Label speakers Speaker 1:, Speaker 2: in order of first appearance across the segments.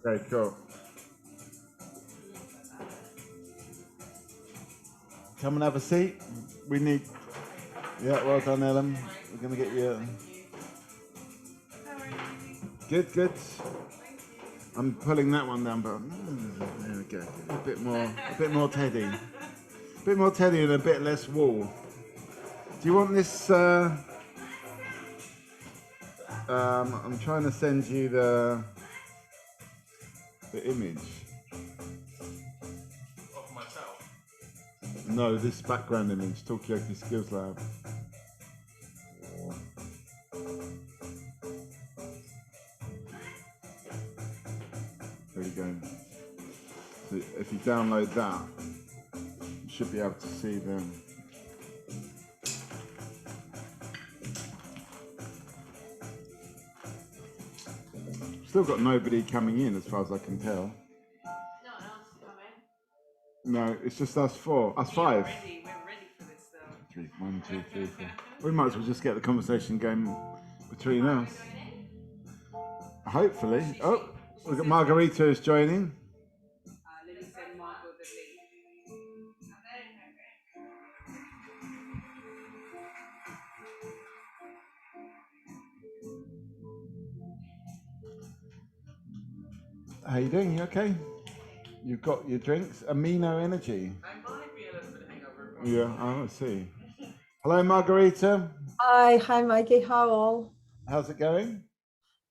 Speaker 1: Very cool. Come and have a seat. We need. Yeah, well done, Ellen. We're going to get you. Good, good. I'm pulling that one down, but there we go. A bit more Teddy. A bit more Teddy and a bit less wool. Do you want this? I'm trying to send you the image.
Speaker 2: Of myself?
Speaker 1: No, this background image, Talkaoke Skills Lab. There you go. So if you download that, you should be able to see them. Still got nobody coming in as far as I can tell.
Speaker 3: No one else is coming.
Speaker 1: No, it's just us four, us five.
Speaker 3: We're ready for this though.
Speaker 1: 1, 2, 3, 4. We might as well just get the conversation going between us. Hopefully. Oh, look at Margarita is joining.
Speaker 3: Lily said Margot the lady.
Speaker 1: How you doing? You okay? You've got your drinks? Amino Energy.
Speaker 2: I might be a little bit hangover.
Speaker 1: Yeah, I see. Hello, Margarita.
Speaker 4: Hi, Mikey. How all?
Speaker 1: How's it going?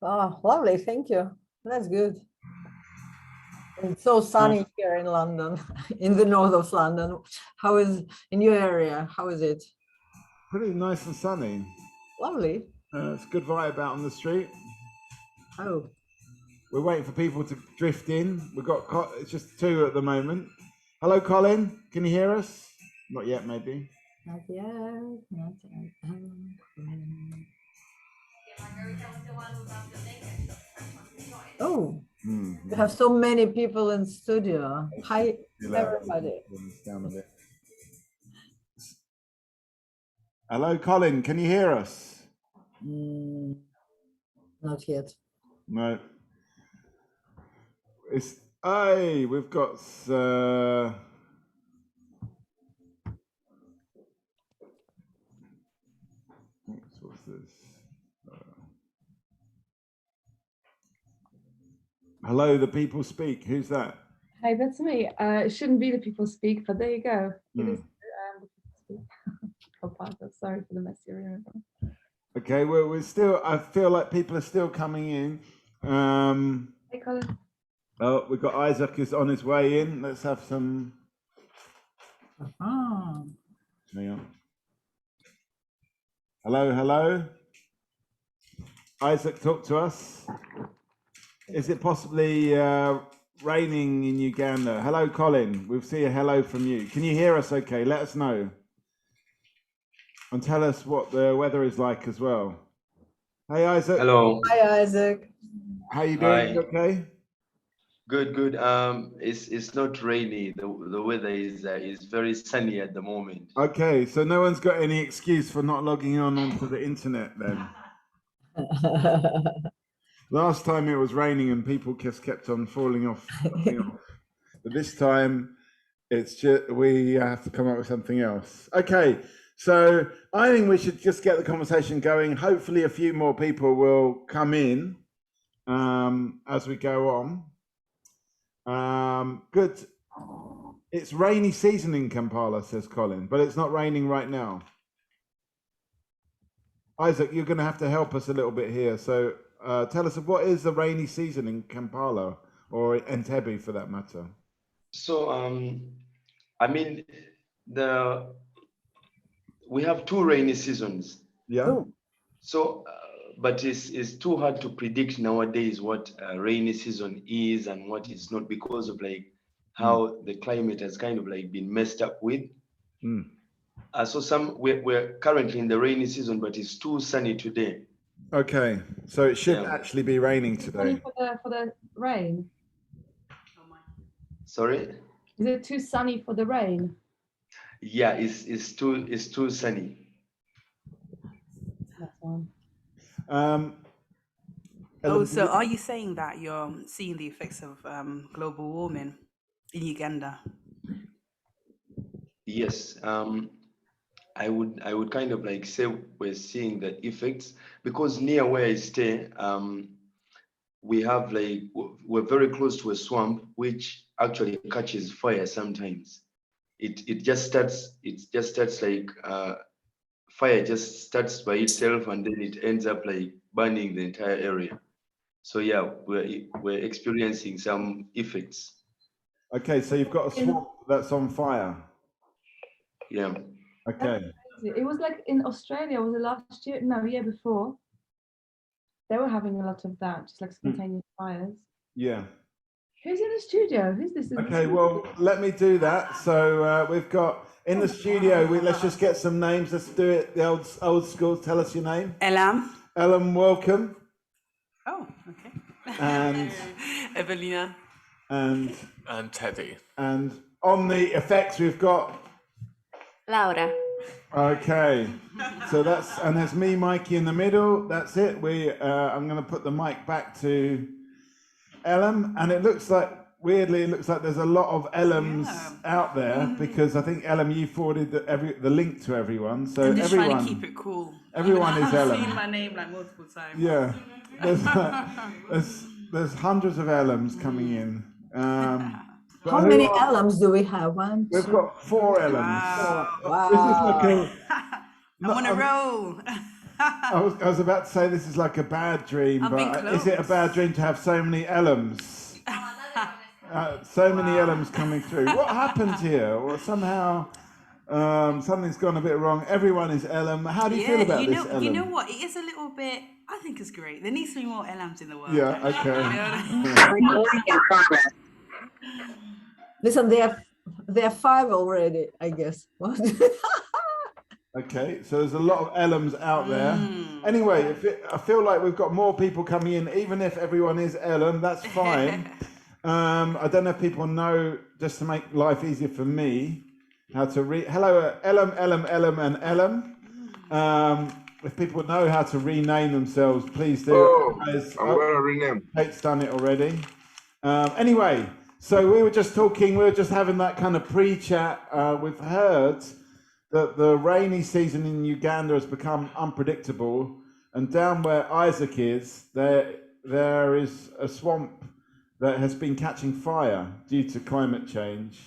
Speaker 4: Oh, lovely. Thank you. That's good. It's so sunny here in London, in the north of London. How is in your area? How is it?
Speaker 1: Pretty nice and sunny.
Speaker 4: Lovely.
Speaker 1: It's a good vibe out on the street.
Speaker 4: Oh.
Speaker 1: We're waiting for people to drift in. We've got, it's just 2 at the moment. Hello, Colin. Can you hear us? Not yet, maybe.
Speaker 4: Not yet. Not yet. Oh, you have so many people in studio. Hi, everybody.
Speaker 1: Down a bit. Hello, Colin. Can you hear us?
Speaker 4: Not yet.
Speaker 1: No. It's we've got what's this? Hello, the people speak. Who's that?
Speaker 5: Hey, that's me. It shouldn't be the people speak, but there you go. It is the people speak. Kampala. Sorry for the messy room.
Speaker 1: Okay, well, we're still. I feel like people are still coming in.
Speaker 5: Hey, Colin.
Speaker 1: Oh, we've got Isaac is on his way in. Let's have some. Hang on. Hello, hello. Isaac, talk to us. Is it possibly raining in Uganda? Hello, Colin. We'll see a hello from you. Can you hear us okay? Let us know. And tell us what the weather is like as well. Hey, Isaac.
Speaker 6: Hello.
Speaker 4: Hi, Isaac.
Speaker 1: How you doing?
Speaker 6: Hi.
Speaker 1: Okay.
Speaker 6: Good, good. It's not rainy. The weather is very sunny at the moment.
Speaker 1: Okay, so no one's got any excuse for not logging on onto the internet then. Last time it was raining and people just kept on falling off. But this time it's just we have to come up with something else. Okay, so I think we should just get the conversation going. Hopefully a few more people will come in as we go on. Good. It's rainy season in Kampala, says Colin, but it's not raining right now. Isaac, you're going to have to help us a little bit here. So tell us, what is the rainy season in Kampala or Entebbe for that matter?
Speaker 6: So I mean we have 2 rainy seasons.
Speaker 1: Yeah.
Speaker 6: So but it's too hard to predict nowadays what rainy season is and what is not, because of like how the climate has kind of like been messed up with. So we're currently in the rainy season, but it's too sunny today.
Speaker 1: Okay, so it should actually be raining today.
Speaker 5: For the rain.
Speaker 6: Sorry?
Speaker 5: Is it too sunny for the rain?
Speaker 6: Yeah, it's too sunny.
Speaker 5: That's one.
Speaker 1: Ellen,
Speaker 3: So are you saying that you're seeing the effects of global warming in Uganda?
Speaker 6: Yes, I would kind of like say we're seeing the effects because near where I stay, we have like we're very close to a swamp which actually catches fire sometimes. It just starts like fire just starts by itself and then it ends up like burning the entire area. So yeah, we're experiencing some effects.
Speaker 1: okay, so you've got a swamp that's on fire.
Speaker 6: Yeah.
Speaker 1: Okay.
Speaker 5: It was like in Australia, was it last year? No, year before. They were having a lot of that, just like spontaneous fires.
Speaker 1: Yeah.
Speaker 5: Who's in the studio? Who's this?
Speaker 1: Okay, well, let me do that. So we've got in the studio, let's just get some names. Let's do it the old school. Tell us your name.
Speaker 3: Elam.
Speaker 1: Ellen, welcome.
Speaker 3: Oh, okay.
Speaker 1: And
Speaker 3: Evelina.
Speaker 1: and
Speaker 2: Teddy.
Speaker 1: and on the effects, we've got
Speaker 7: Laura.
Speaker 1: okay. So there's me, Mikey, in the middle. That's it. I'm going to put the mic back to Ellen, and it looks like there's a lot of Ellams out there because I think Ellen, you forwarded the link to everyone. So
Speaker 3: I'm just
Speaker 1: everyone,
Speaker 3: trying to keep it cool.
Speaker 1: everyone is
Speaker 3: I've
Speaker 1: Ellen.
Speaker 3: seen my name like multiple times.
Speaker 1: Yeah, there's hundreds of Ellams coming in. But
Speaker 4: How many alums do we have? One,
Speaker 1: We've
Speaker 4: two.
Speaker 1: got 4 Ellams.
Speaker 4: Wow.
Speaker 1: This is like
Speaker 3: I'm on a roll.
Speaker 1: I was about to say this is like a bad dream,
Speaker 3: I've been
Speaker 1: but is it a
Speaker 3: close.
Speaker 1: bad dream to have so many Ellams? So many Ellams coming through. What happened here? Well, somehow something's gone a bit wrong. Everyone is Ellum. How do you feel about this, Ellum?
Speaker 3: You know what? It is a little bit. I think it's great. There needs to be more Elams in the world.
Speaker 1: Yeah,
Speaker 3: actually,
Speaker 1: okay.
Speaker 3: you know?
Speaker 7: Recording in progress.
Speaker 4: Listen, there are 5 already, I guess.
Speaker 1: Okay, so there's a lot of Ellums out there. Anyway, I feel like we've got more people coming in, even if everyone is Ellum, that's fine. I don't know if people know, just to make life easier for me, how to read. Hello, Ellum, and Ellum. If people know how to rename themselves, please do.
Speaker 8: Oh, I'm gonna rename.
Speaker 1: Kate's done it already. Anyway, so we were just having that kind of pre-chat. We've heard that the rainy season in Uganda has become unpredictable, and down where Isaac is, there is a swamp that has been catching fire due to climate change.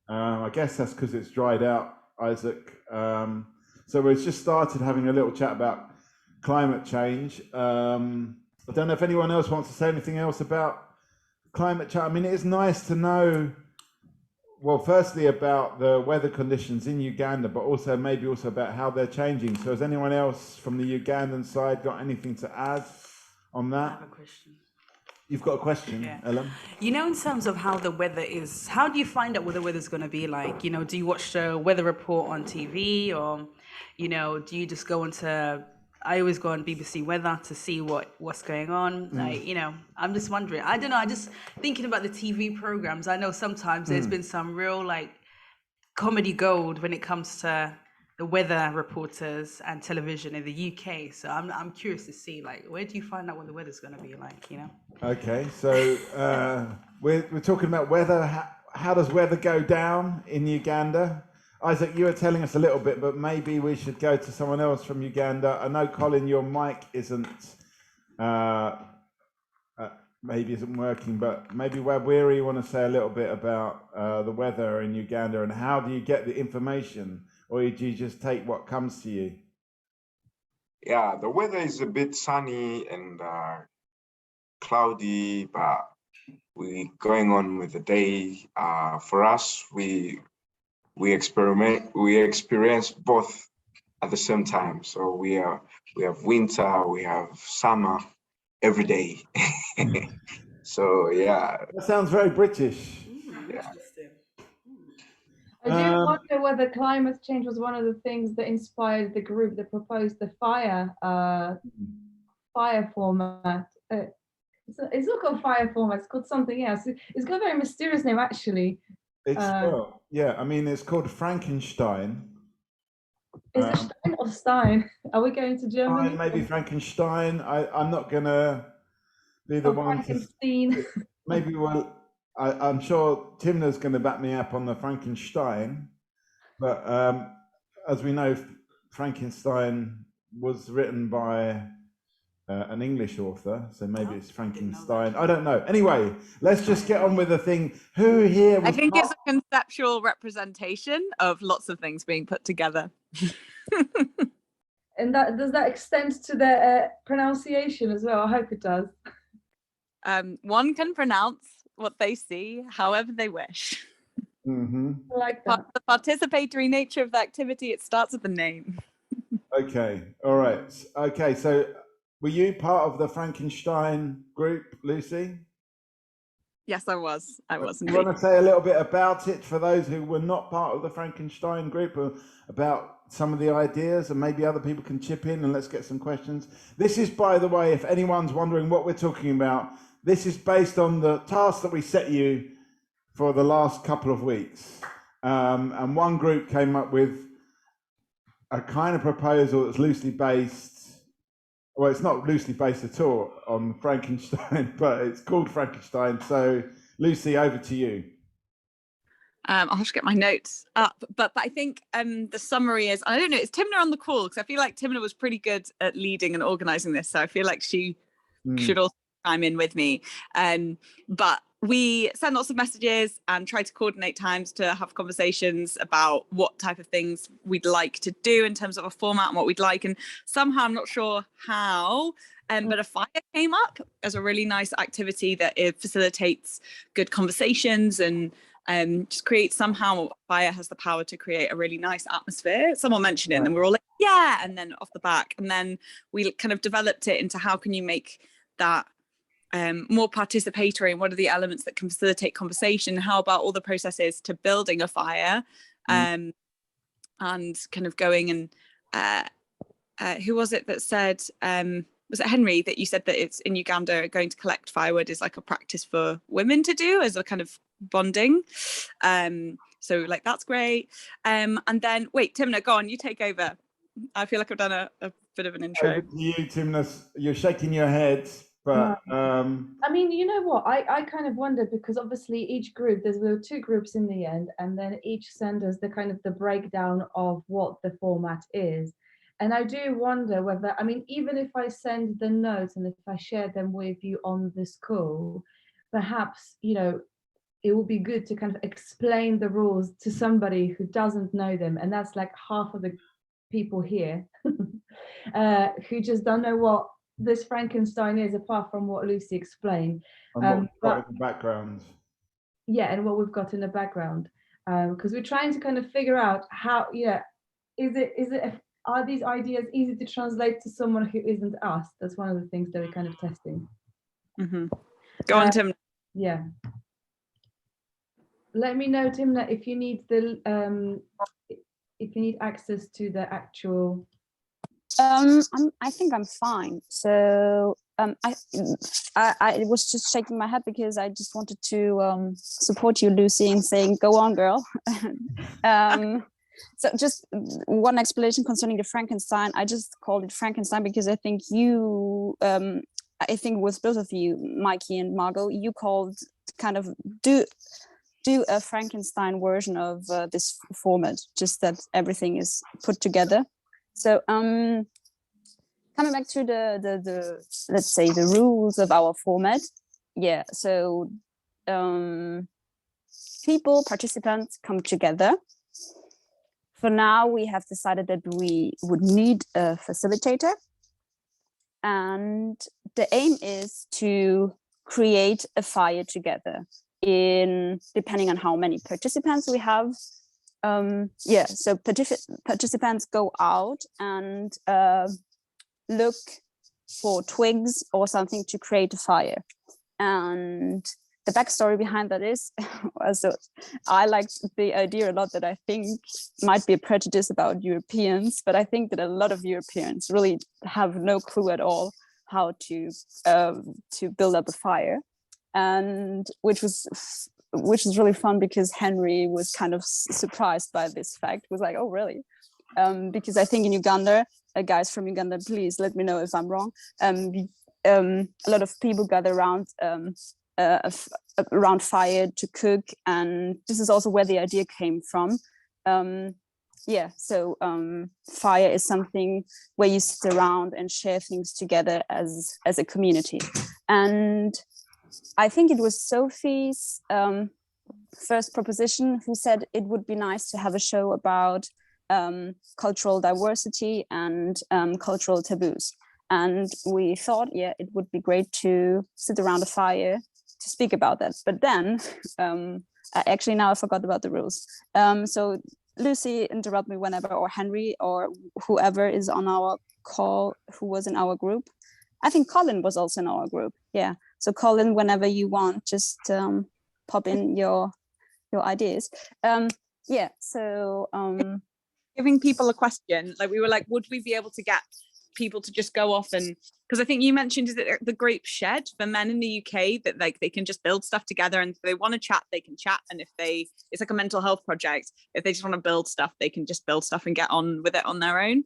Speaker 1: I guess that's because it's dried out, Isaac. So we've just started having a little chat about climate change. I don't know if anyone else wants to say anything else about climate change. I mean, it is nice to know, well, firstly about the weather conditions in Uganda, but also maybe also about how they're changing. So has anyone else from the Ugandan side got anything to add on
Speaker 3: I
Speaker 1: that?
Speaker 3: have a question.
Speaker 1: You've got a question,
Speaker 3: Yeah.
Speaker 1: Ellen?
Speaker 3: You know, in terms of how the weather is, how do you find out what the weather's going to be like? You know, do you watch the weather report on TV, or, you know, do you just go into? I always go on BBC Weather to see what's going on. Like, you know, I'm just wondering. I don't know. I just thinking about the TV programs. I know sometimes there's been some real like comedy gold when it comes to the weather reporters and television in the UK. So I'm curious to see, like, where do you find out what the weather's going to be like? You know.
Speaker 1: Okay, so we're talking about weather. How does weather go down in Uganda? Isaac, you were telling us a little bit, but maybe we should go to someone else from Uganda. I know, Colin, your mic isn't working, but maybe Wabwiri, you want to say a little bit about the weather in Uganda and how do you get the information, or do you just take what comes to you?
Speaker 8: Yeah, the weather is a bit sunny and cloudy, but we're going on with the day. For us, we experience both at the same time. So we have winter, we have summer every day. So yeah.
Speaker 1: That sounds very British.
Speaker 3: Interesting.
Speaker 5: I do wonder whether climate change was one of the things that inspired the group that proposed the fire format. It's not called fire format, it's called something else. It's got a very mysterious name, actually.
Speaker 1: It's well, yeah, I mean, it's called Frankenstein.
Speaker 5: Is it Stein or Stein? Are we going to Germany?
Speaker 1: Maybe Frankenstein. I'm not gonna be the
Speaker 5: Oh,
Speaker 1: one to
Speaker 5: Frankenstein.
Speaker 1: maybe. Well, I'm sure Timna's going to back me up on the Frankenstein, but as we know, Frankenstein was written by an English author, so maybe it's Frankenstein. I don't know. Anyway, let's just get on with the thing. Who here was
Speaker 9: I think it's a conceptual representation of lots of things being put together.
Speaker 5: And that does that extend to the pronunciation as well? I hope it does.
Speaker 9: One can pronounce what they see however they wish.
Speaker 1: Mm-hmm.
Speaker 5: I like
Speaker 9: Part
Speaker 5: that.
Speaker 9: of the participatory nature of the activity, it starts with the name.
Speaker 1: Okay. All right. Okay. So, were you part of the Frankenstein group, Lucy?
Speaker 9: Yes, I was. I was.
Speaker 1: You want to say a little bit about it for those who were not part of the Frankenstein group, or about some of the ideas, and maybe other people can chip in and let's get some questions. This is, by the way, if anyone's wondering what we're talking about, this is based on the task that we set you for the last couple of weeks. And one group came up with a kind of proposal that's loosely based. Well, it's not loosely based at all on Frankenstein, but it's called Frankenstein. So, Lucy, over to you.
Speaker 9: I'll have to get my notes up, but I think the summary is, I don't know, is Timna on the call? Because I feel like Timna was pretty good at leading and organizing this, so I feel like she should also chime in with me. But we sent lots of messages and tried to coordinate times to have conversations about what type of things we'd like to do in terms of a format and what we'd like. And somehow, I'm not sure how, but a fire came up as a really nice activity that it facilitates good conversations and just create, somehow fire has the power to create a really nice atmosphere. Someone mentioned it and then we're all like, yeah, and then off the back. And then we kind of developed it into how can you make that more participatory, and what are the elements that can facilitate conversation? How about all the processes to building a fire, and kind of going and who was it that said, was it Henry that you said that it's in Uganda going to collect firewood is like a practice for women to do as a kind of bonding. So like that's great. And then wait, Timna, go on, you take over. I feel like I've done a bit of an intro.
Speaker 1: Over to you, Timna. You're shaking your head, but
Speaker 5: I mean, you know what? I kind of wonder, because obviously each group, there were two groups in the end, and then each sent us the kind of the breakdown of what the format is. And I do wonder whether, I mean, even if I send the notes and if I share them with you on this call, perhaps, you know, it would be good to kind of explain the rules to somebody who doesn't know them. And that's like half of the people here who just don't know what this Frankenstein is, apart from what Lucy explained.
Speaker 1: and what we've got in the background.
Speaker 5: Yeah, and what we've got in the background. Because we're trying to kind of figure out how, are these ideas easy to translate to someone who isn't us? That's one of the things that we're kind of testing.
Speaker 9: Go on, Tim.
Speaker 5: Yeah. Let me know, Timna, if you need if you need access to the actual.
Speaker 10: I think I'm fine. So I was just shaking my head because I just wanted to support you, Lucy, in saying, "Go on, girl." So just one explanation concerning the Frankenstein. I just called it Frankenstein because I think you, I think with both of you, Mikey and Margot, you called kind of do a Frankenstein version of this format, just that everything is put together. So coming back to the let's say the rules of our format. Yeah, so participants come together. For now, we have decided that we would need a facilitator, and the aim is to create a fire together depending on how many participants we have. So participants go out and look for twigs or something to create a fire. And the backstory behind that is, so I liked the idea a lot that I think might be a prejudice about Europeans, but I think that a lot of Europeans really have no clue at all how to build up a fire. And which was really fun because Henry was kind of surprised by this fact, was like, oh, really? Because I think in Uganda, guys from Uganda, please let me know if I'm wrong. a lot of people gather around around fire to cook, and this is also where the idea came from. Yeah, so fire is something where you sit around and share things together as a community. And I think it was Sophie's first proposition who said it would be nice to have a show about cultural diversity and cultural taboos. And we thought, yeah, it would be great to sit around a fire to speak about that. But then, actually now I forgot about the rules. So Lucy, interrupt me whenever, or Henry, or whoever is on our call who was in our group. I think Colin was also in our group. Yeah. So Colin, whenever you want, just pop in your ideas. Yeah. So
Speaker 9: giving people a question, like we were like, would we be able to get people to just go off and, because I think you mentioned, is it the Grape Shed for men in the UK, that like they can just build stuff together, and if they want to chat they can chat, and if they, it's like a mental health project, if they just want to build stuff they can just build stuff and get on with it on their own.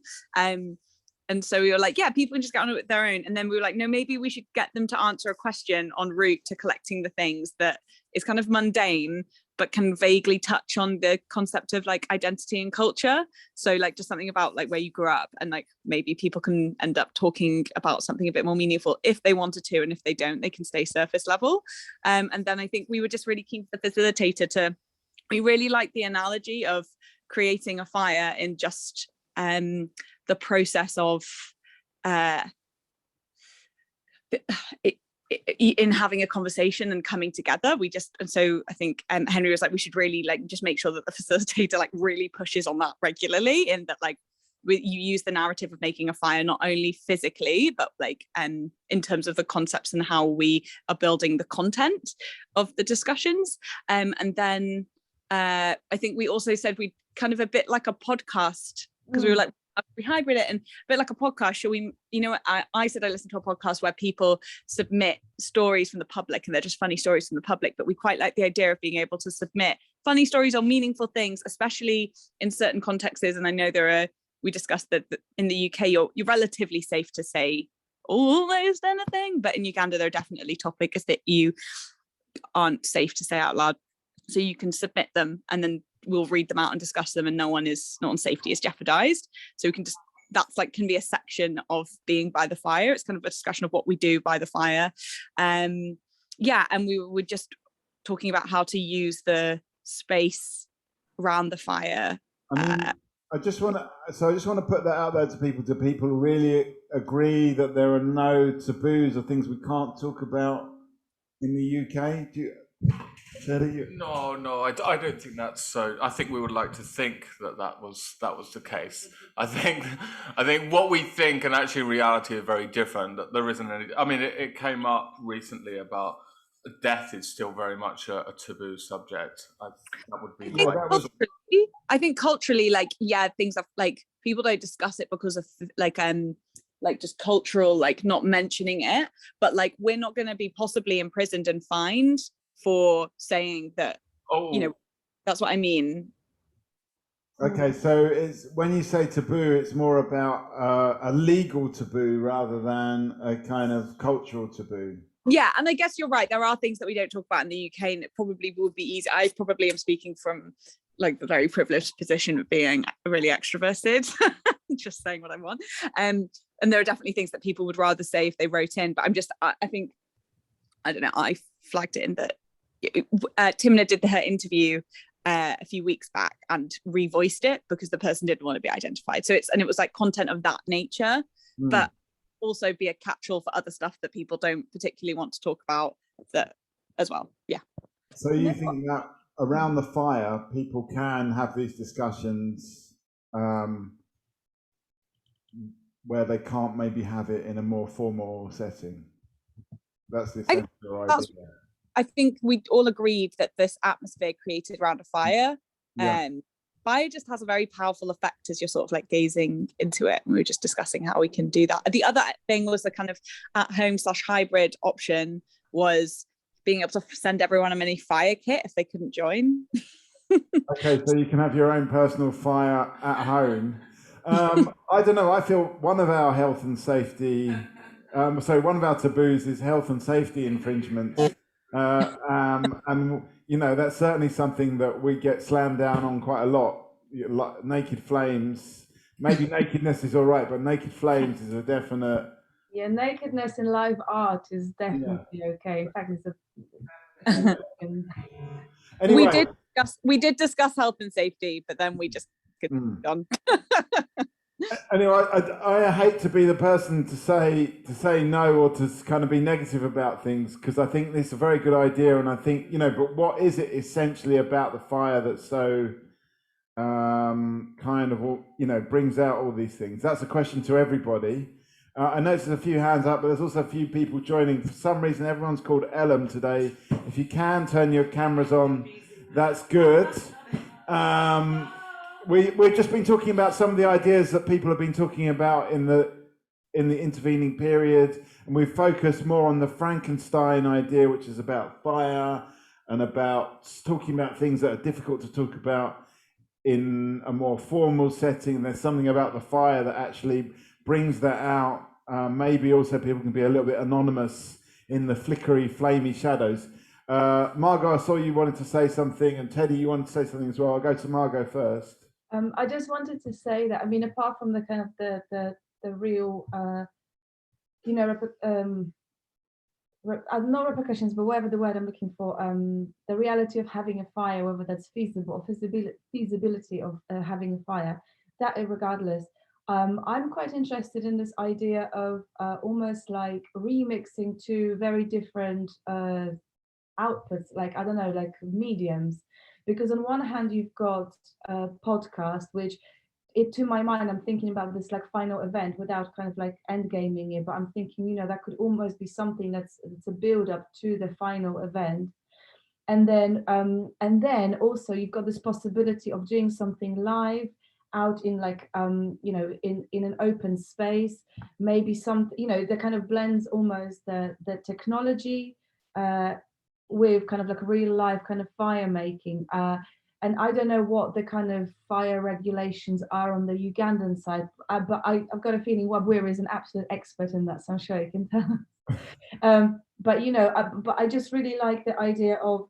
Speaker 9: And so we were like, yeah, people can just get on with their own. And then we were like, no, maybe we should get them to answer a question en route to collecting the things that is kind of mundane, but can vaguely touch on the concept of like identity and culture. So like just something about like where you grew up, and like maybe people can end up talking about something a bit more meaningful if they wanted to, and if they don't, they can stay surface level. And then I think we were just really keen for the facilitator to, we really like the analogy of creating a fire in just the process of in having a conversation and coming together. We just, and so I think Henry was like, we should really like just make sure that the facilitator like really pushes on that regularly, and that like you use the narrative of making a fire not only physically, but like in terms of the concepts and how we are building the content of the discussions. And then I think we also said we kind of a bit like a podcast, because we were like, we hybrid it and a bit like a podcast. Shall we, you know, I said I listened to a podcast where people submit stories from the public, and they're just funny stories from the public, but we quite like the idea of being able to submit funny stories or meaningful things, especially in certain contexts. And I know we discussed that in the UK you're relatively safe to say almost anything, but in Uganda there are definitely topics that you aren't safe to say out loud. So you can submit them, and then we'll read them out and discuss them, and no one's safety is jeopardized. So we can just, that's like can be a section of being by the fire. It's kind of a discussion of what we do by the fire. Yeah, and we were just talking about how to use the space around the fire.
Speaker 1: I just want to put that out there to people. Do people really agree that there are no taboos or things we can't talk about in the UK?
Speaker 2: No, I don't think that's so. I think we would like to think that was the case. I think what we think and actually reality are very different. That there isn't any. I mean, it came up recently about death is still very much a taboo subject. That would be.
Speaker 9: I think culturally, like, yeah, things are like people don't discuss it because of like just cultural, like not mentioning it. But like we're not going to be possibly imprisoned and fined for saying that. You know, that's what I mean.
Speaker 1: Okay, so it's when you say taboo, it's more about a legal taboo rather than a kind of cultural taboo.
Speaker 9: Yeah, and I guess you're right. There are things that we don't talk about in the UK, and it probably would be easy. I probably am speaking from like the very privileged position of being really extroverted, just saying what I want. And there are definitely things that people would rather say if they wrote in. But I think, I don't know, I flagged it in that Timna did her interview a few weeks back and revoiced it because the person didn't want to be identified. So it was like content of that nature, but also be a catch-all for other stuff that people don't particularly want to talk about that as well. Yeah.
Speaker 1: So you think that around the fire, people can have these discussions where they can't maybe have it in a more formal setting? That's the essential idea.
Speaker 9: I think we all agreed that this atmosphere created around a fire, fire just has a very powerful effect as you're sort of like gazing into it. And we were just discussing how we can do that. The other thing was the kind of at-home/hybrid option was being able to send everyone a mini fire kit if they couldn't join.
Speaker 1: Okay, so you can have your own personal fire at home. I don't know, I feel one of our health and safety So one of our taboos is health and safety infringements. And, you know, that's certainly something that we get slammed down on quite a lot. Naked flames, maybe nakedness is all right, but naked flames is a definite.
Speaker 5: Yeah, nakedness in live art is definitely okay. In fact, it's a.
Speaker 1: Anyway.
Speaker 9: We did discuss health and safety, but then we just couldn't on.
Speaker 1: Anyway, I hate to be the person to say no or to kind of be negative about things, because I think this is a very good idea, and I think, you know, but what is it essentially about the fire that's so kind of, you know, brings out all these things? That's a question to everybody. I noticed a few hands up, but there's also a few people joining. For some reason, everyone's called Ellum today. If you can turn your cameras on, that's good. We've just been talking about some of the ideas that people have been talking about in the intervening period, and we've focused more on the Frankenstein idea, which is about fire and about talking about things that are difficult to talk about in a more formal setting. There's something about the fire that actually brings that out. Maybe also people can be a little bit anonymous in the flickery, flamey shadows. Margot, I saw you wanted to say something, and Teddy, you wanted to say something as well. I'll go to Margot first.
Speaker 5: I just wanted to say that, I mean, apart from the kind of the real, you know, not repercussions, but whatever the word I'm looking for, the reality of having a fire, whether that's feasible or feasibility of having a fire, that regardless. I'm quite interested in this idea of almost like remixing two very different outputs, like, I don't know, like mediums. Because on one hand, you've got a podcast, which to my mind, I'm thinking about this like final event without kind of like end gaming it, but I'm thinking, you know, that could almost be something that's a build up to the final event. And then also you've got this possibility of doing something live out in like, you know, in an open space, maybe some, you know, that kind of blends almost the technology with kind of like real life kind of fire making. And I don't know what the kind of fire regulations are on the Ugandan side, but I've got a feeling Wabwira is an absolute expert in that, so I'm sure you can tell. But you know, but I just really like the idea of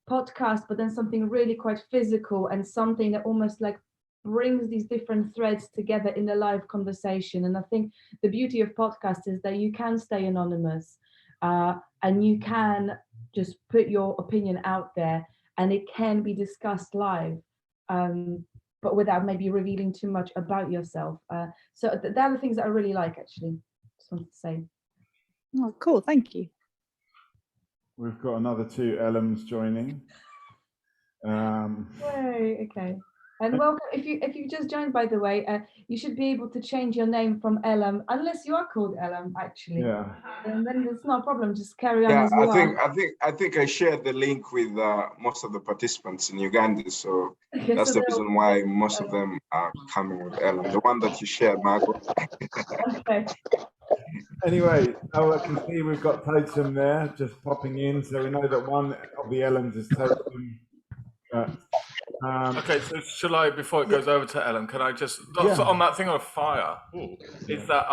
Speaker 5: podcast, but then something really quite physical and something that almost like brings these different threads together in a live conversation. And I think the beauty of podcast is that you can stay anonymous, and you can just put your opinion out there, and it can be discussed live, but without maybe revealing too much about yourself. So they're the things that I really like, actually. Just wanted to say.
Speaker 9: Oh, cool. Thank you.
Speaker 1: We've got another two Ellums joining.
Speaker 5: Yay, okay. And welcome, if you just joined, by the way, you should be able to change your name from Ellum, unless you are called Ellum, actually.
Speaker 1: Yeah.
Speaker 5: And then it's no problem, just carry on
Speaker 8: Yeah,
Speaker 5: as you are.
Speaker 8: I think I shared the link with most of the participants in Uganda, so that's the reason why most of them are coming with Ellen. The one that you shared, Margot.
Speaker 5: Okay.
Speaker 1: Anyway, I can see we've got Totem there just popping in, so we know that one of the Ellums is Totem.
Speaker 2: Okay, so shall I, before it goes over to Ellen, can I just, so on that thing of fire, is that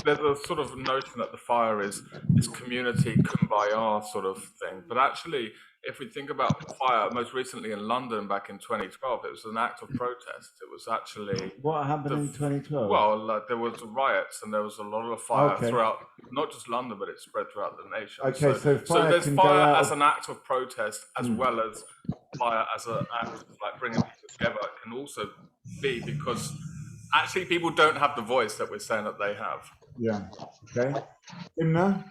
Speaker 2: there's a sort of notion that the fire is this community kumbaya sort of thing, but actually, if we think about fire, most recently in London back in 2012, it was an act of protest. It was actually...
Speaker 1: What happened in 2012?
Speaker 2: Well, there was riots and there was a lot of fire throughout, not just London, but it spread throughout the nation.
Speaker 1: Okay, so
Speaker 2: there's fire as an act of protest, as well as fire as an act of like bringing people together. It can also be because actually people don't have the voice that we're saying that they have.
Speaker 1: Yeah, okay. Imna?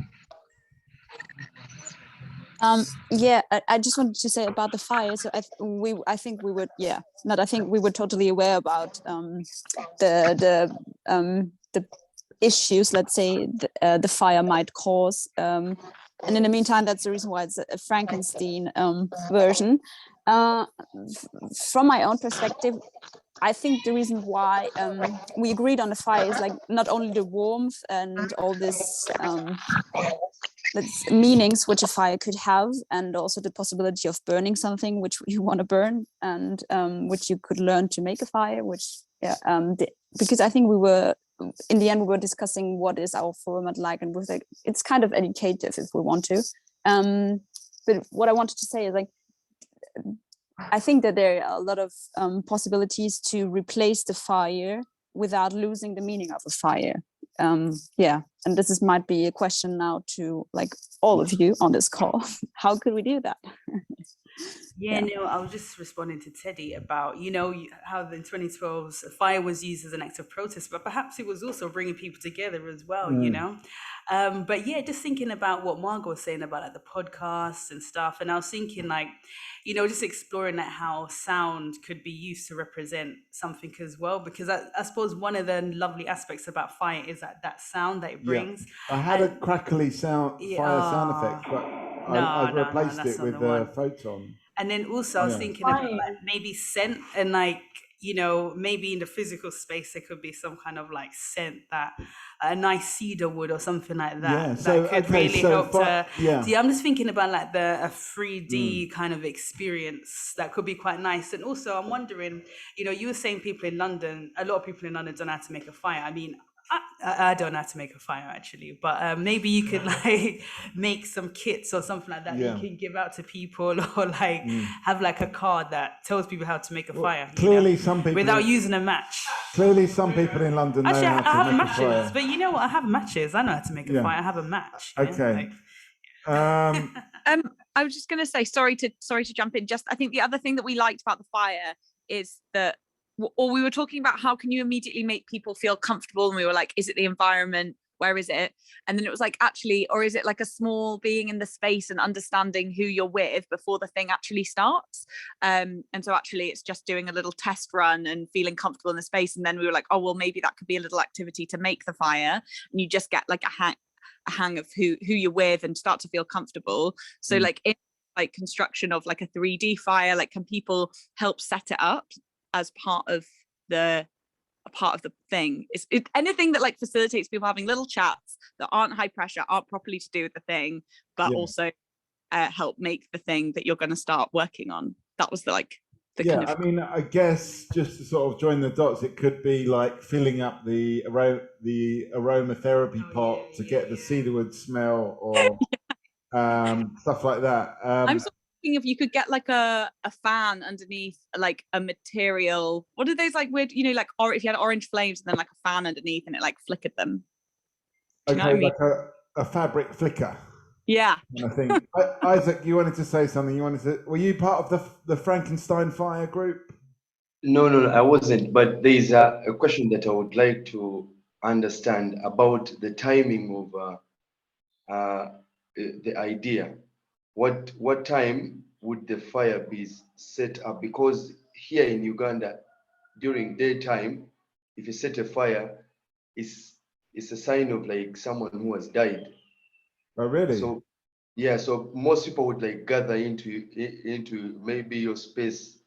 Speaker 10: Yeah, I just wanted to say about the fire. So I think we were totally aware about the issues, let's say, the fire might cause. And in the meantime, that's the reason why it's a Frankenstein version. From my own perspective, I think the reason why we agreed on the fire is like not only the warmth and all this meanings which a fire could have, and also the possibility of burning something which you want to burn, and which you could learn to make a fire, which because I think we were in the end we were discussing what is our format like, and like it's kind of educative if we want to. But what I wanted to say is like I think that there are a lot of possibilities to replace the fire without losing the meaning of a fire. Yeah, and this might be a question now to like all of you on this call. How could we do that?
Speaker 3: Yeah, no, I was just responding to Teddy about, how in 2012 fire was used as an act of protest, but perhaps it was also bringing people together as well, But yeah, just thinking about what Margot was saying about like the podcasts and stuff. And I was thinking like, just exploring like how sound could be used to represent something as well, because I suppose one of the lovely aspects about fire is that sound that it brings.
Speaker 1: I had a crackly fire sound effect, but I replaced it with a photon.
Speaker 3: And then also I was thinking about like maybe scent, and like, maybe in the physical space there could be some kind of like scent that a nice cedar wood or something like that.
Speaker 1: Yeah, so,
Speaker 3: that could really help to.
Speaker 1: Yeah.
Speaker 3: See, I'm just thinking about like a 3D kind of experience that could be quite nice. And also I'm wondering, you were saying people in London, a lot of people in London don't know how to make a fire. I mean, I don't know how to make a fire actually, but maybe you could like make some kits or something like that that you can give out to people, or like have like a card that tells people how to make a fire.
Speaker 1: Clearly, some people
Speaker 3: without using a match.
Speaker 1: Clearly, some people in London know
Speaker 3: actually,
Speaker 1: how
Speaker 3: I
Speaker 1: to
Speaker 3: have
Speaker 1: make
Speaker 3: matches,
Speaker 1: a fire.
Speaker 3: but you know what? I have matches. I know how to make a fire. I have a match.
Speaker 1: Okay.
Speaker 9: I was just going to say, sorry to jump in. Just I think the other thing that we liked about the fire is that, or we were talking about how can you immediately make people feel comfortable, and we were like, is it the environment, where is it? And then it was like, actually, or is it like a small being in the space and understanding who you're with before the thing actually starts? And so actually it's just doing a little test run and feeling comfortable in the space. And then we were like, oh well, maybe that could be a little activity to make the fire, and you just get like a hang of who you're with and start to feel comfortable. So like in like construction of like a 3D fire, like can people help set it up as part of the thing? Is it anything that like facilitates people having little chats that aren't high pressure, aren't properly to do with the thing, but also help make the thing that you're going to start working on? That was the kind of...
Speaker 1: I mean, I guess just to sort of join the dots, it could be like filling up the aromatherapy pot to get the cedarwood smell, or stuff like that.
Speaker 9: I'm sort of thinking if you could get like a fan underneath like a material. What are those like weird, like, or if you had orange flames and then like a fan underneath and it like flickered them. Do you know what I mean?
Speaker 1: Like a fabric flicker.
Speaker 9: Yeah.
Speaker 1: I think Isaac, you wanted to say something. Were you part of the Frankenstein fire group?
Speaker 6: No, I wasn't. But there is a question that I would like to understand about the timing of the idea. What time would the fire be set up? Because here in Uganda, during daytime, if you set a fire, it's a sign of like someone who has died.
Speaker 1: Oh, really?
Speaker 6: So so most people would like gather into maybe your space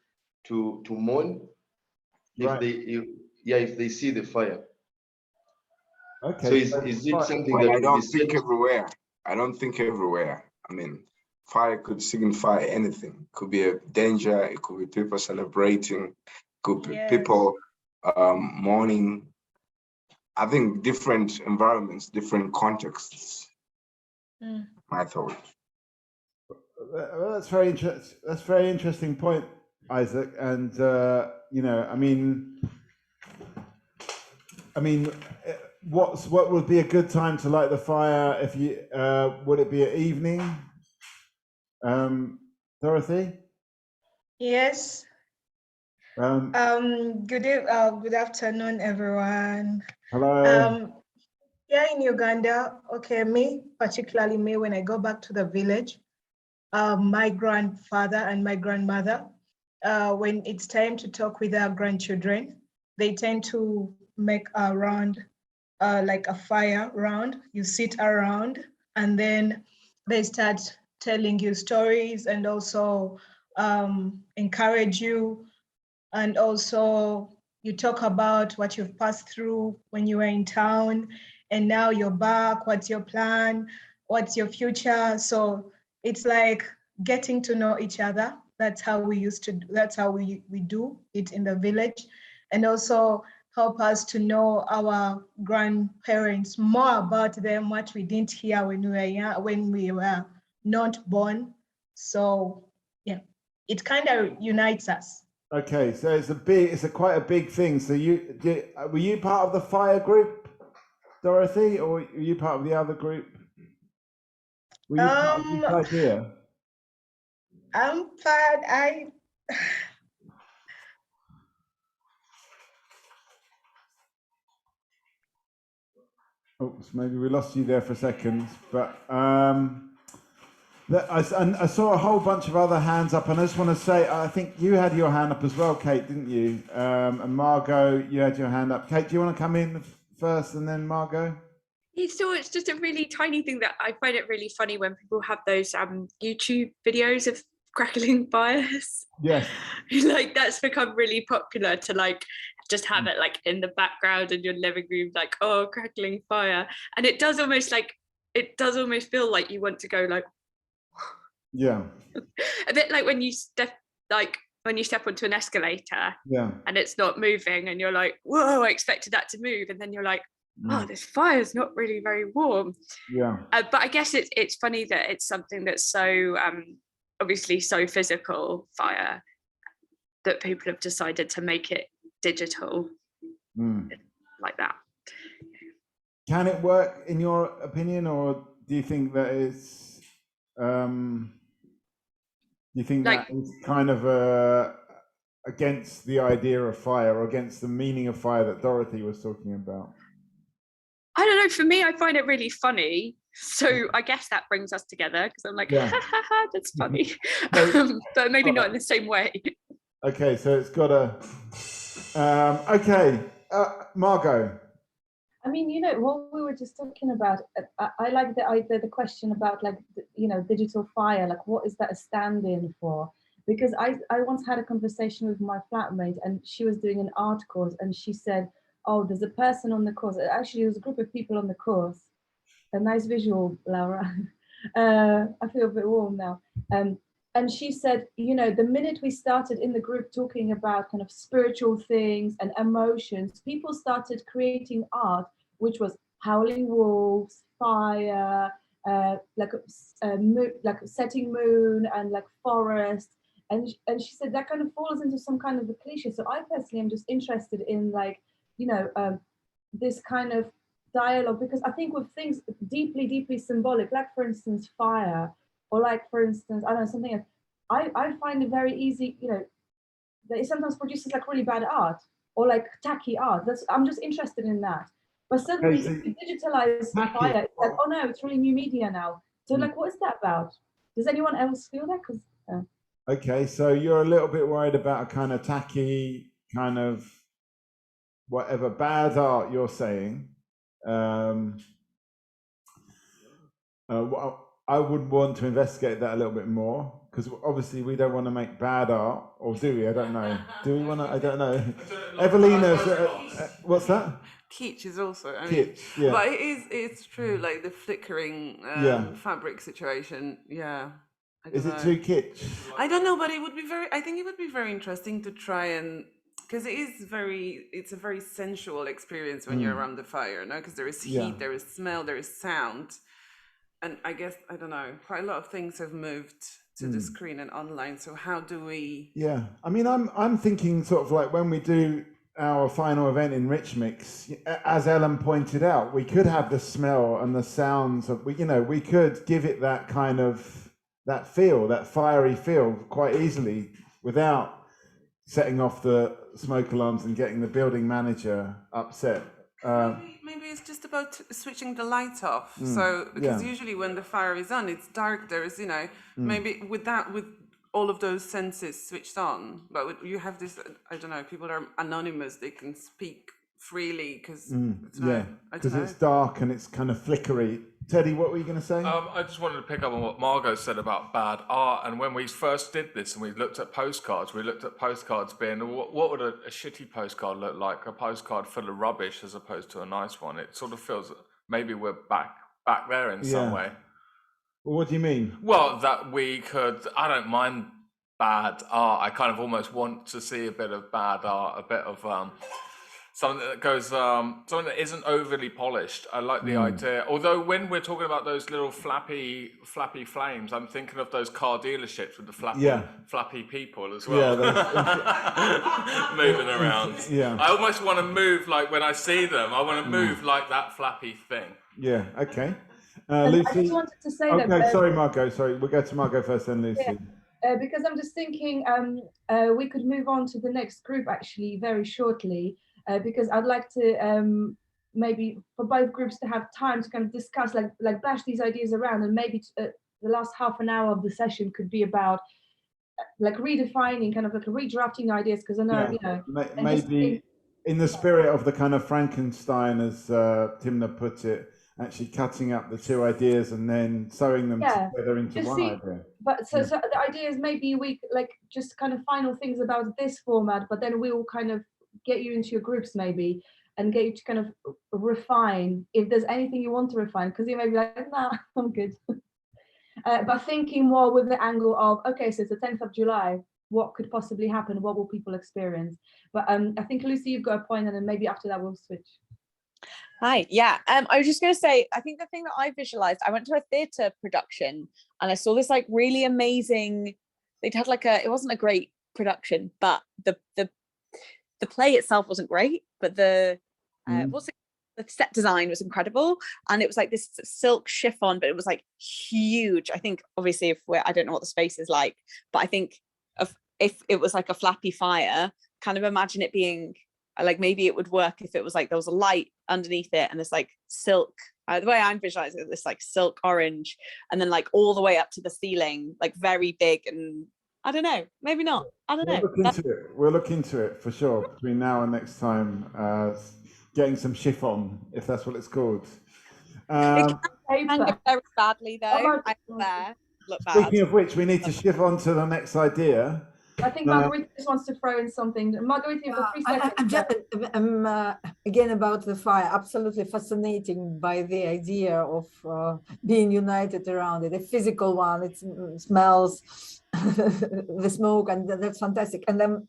Speaker 6: to mourn if they see the fire.
Speaker 1: Okay.
Speaker 6: So is it something
Speaker 8: that
Speaker 6: I
Speaker 8: don't think everywhere? I don't think everywhere. I mean, fire could signify anything. It could be a danger. It could be people celebrating. Could be people mourning. I think different environments, different contexts. My thought.
Speaker 1: Well, that's very interesting. That's a very interesting point, Isaac. And I mean, what would be a good time to light the fire? If you would it be at evening? Dorothy?
Speaker 11: Yes. Good afternoon, everyone.
Speaker 1: Hello.
Speaker 11: Here in Uganda, particularly me, when I go back to the village, my grandfather and my grandmother, when it's time to talk with our grandchildren, they tend to make a round, like a fire round. You sit around and then they start telling you stories and also encourage you, and also you talk about what you've passed through when you were in town, and now you're back. What's your plan? What's your future? So it's like getting to know each other. That's how we do it in the village, and also help us to know our grandparents, more about them, what we didn't hear when we were young, when we were not born. So yeah, it kind of unites us.
Speaker 1: Okay, so it's quite a big thing. So were you part of the fire group, Dorothy, or were you part of the other group? Were you part of this idea?
Speaker 11: I'm part.
Speaker 1: Oops, maybe we lost you there for a second, but I saw a whole bunch of other hands up, and I just want to say, I think you had your hand up as well, Kate, didn't you? And Margot, you had your hand up. Kate, do you want to come in first, and then Margot?
Speaker 12: It's just a really tiny thing that I find it really funny when people have those YouTube videos of crackling fires.
Speaker 1: Yes.
Speaker 12: Like that's become really popular to like just have it like in the background in your living room, like, oh, crackling fire. And it does almost feel like you want to go like,
Speaker 1: yeah,
Speaker 12: a bit like when you step onto an escalator,
Speaker 1: yeah,
Speaker 12: and it's not moving and you're like, whoa, I expected that to move, and then you're like, oh, this fire's not really very warm.
Speaker 1: Yeah.
Speaker 12: But I guess it's funny that it's something that's so obviously so physical, fire, that people have decided to make it digital like that.
Speaker 1: Can it work in your opinion, or do you think that it's that is kind of against the idea of fire, or against the meaning of fire that Dorothy was talking about?
Speaker 12: I don't know, for me, I find it really funny. So I guess that brings us together, because I'm like,
Speaker 1: yeah.
Speaker 12: ha, ha, ha, that's funny. But maybe not in the same way.
Speaker 1: Okay, so it's got a... okay, Margot.
Speaker 5: I mean, you know, what we were just talking about, I like the question about like, you know, digital fire, like what is that a stand-in for? Because I once had a conversation with my flatmate, and she was doing an art course, and she said, oh, there's a person on the course. Actually, there was a group of people on the course. A nice visual, Laura. I feel a bit warm now. And she said, you know, the minute we started in the group talking about kind of spiritual things and emotions, people started creating art, which was howling wolves, fire, like a setting moon, and like forest. And she said that kind of falls into some kind of a cliche. So I personally am just interested in like, you know, this kind of dialogue, because I think with things deeply, deeply symbolic, like for instance, fire, or like for instance, I don't know, something else, I find it very easy, you know, that it sometimes produces like really bad art, or like tacky art. I'm just interested in that. But suddenly if you digitalize fire, it's like, oh no, it's really new media now. So like, what is that about? Does anyone else feel that? Because
Speaker 1: okay, so you're a little bit worried about a kind of tacky, kind of whatever bad art you're saying. I would want to investigate that a little bit more, because obviously we don't want to make bad art, or do we? I don't know. Do we want to? I don't know. Evelina, what's that?
Speaker 13: Kitsch is also, I mean,
Speaker 1: kitsch, yeah.
Speaker 13: But it's true, like the flickering fabric situation, yeah.
Speaker 1: Is it too kitsch?
Speaker 13: I don't know, but I think it would be very interesting to try and, because it's a very sensual experience when you're around the fire, no? Because there is heat, there is smell, there is sound. And I guess, I don't know, quite a lot of things have moved to the screen and online. So how do we? Yeah,
Speaker 1: I mean, I'm thinking sort of like when we do our final event in Rich Mix, as Ellen pointed out, we could have the smell and the sounds of, we could give it that kind of, that feel, that fiery feel quite easily without setting off the smoke alarms and getting the building manager upset.
Speaker 13: Maybe it's just about switching the light off. So because usually when the fire is on, it's dark. There is, maybe with all of those senses switched on, but you have this. I don't know. People are anonymous. They can speak freely because
Speaker 1: because it's dark and it's kind of flickery. Teddy, what were you going to say?
Speaker 2: I just wanted to pick up on what Margot said about bad art. And when we first did this and we looked at postcards being, what would a shitty postcard look like? A postcard full of rubbish as opposed to a nice one. It sort of feels maybe we're back there in some way.
Speaker 1: Well, what do you mean?
Speaker 2: Well, that we could, I don't mind bad art. I kind of almost want to see a bit of bad art, a bit of something that goes, something that isn't overly polished. I like the idea. Although when we're talking about those little flappy flames, I'm thinking of those car dealerships with the flappy people as well. Moving around.
Speaker 1: Yeah.
Speaker 2: I almost want to move like when I see them. I want to move like that flappy thing.
Speaker 1: Yeah. Okay.
Speaker 5: Lucy.
Speaker 1: I
Speaker 5: just wanted to say
Speaker 1: that.
Speaker 5: Okay,
Speaker 1: sorry, Margot. Sorry, we'll go to Margot first, then Lucy.
Speaker 5: Yeah. Because I'm just thinking we could move on to the next group actually very shortly. Because I'd like to maybe for both groups to have time to kind of discuss, like bash these ideas around, and maybe the last half an hour of the session could be about like redefining, kind of like redrafting ideas. Because I know
Speaker 1: maybe in the spirit of the kind of Frankenstein, as Timna put it, actually cutting up the two ideas and then sewing them together into one idea.
Speaker 5: But so the idea is maybe we like just kind of final things about this format, but then we will kind of get you into your groups maybe and get you to kind of refine if there's anything you want to refine, because you may be like, nah, I'm good. But thinking more with the angle of, okay, so it's the 10th of July, what could possibly happen? What will people experience? But I think, Lucy, you've got a point, and then maybe after that we'll switch.
Speaker 9: Hi, yeah. I was just going to say, I think the thing that I visualized, I went to a theatre production and I saw this like really amazing, they'd had like it wasn't a great production, but the play itself wasn't great, but the set design was incredible, and it was like this silk chiffon, but it was like huge. I think obviously I don't know what the space is like, but I think if it was like a flappy fire, kind of imagine it being like, maybe it would work if it was like there was a light underneath it and this like silk, the way I'm visualizing it, this like silk orange, and then like all the way up to the ceiling, like very big. And I don't know, maybe not. I don't know.
Speaker 1: We'll look into it for sure between now and next time. Getting some chiffon, if that's what it's called.
Speaker 9: It can go very badly though. Look bad.
Speaker 1: Speaking of which, we need to shift on to the next idea.
Speaker 5: I think Margarita just wants to throw in something. Margarita, you've got 3 seconds.
Speaker 4: I'm again about the fire. Absolutely fascinating by the idea of being united around it. A physical one. It smells the smoke, and that's fantastic. And then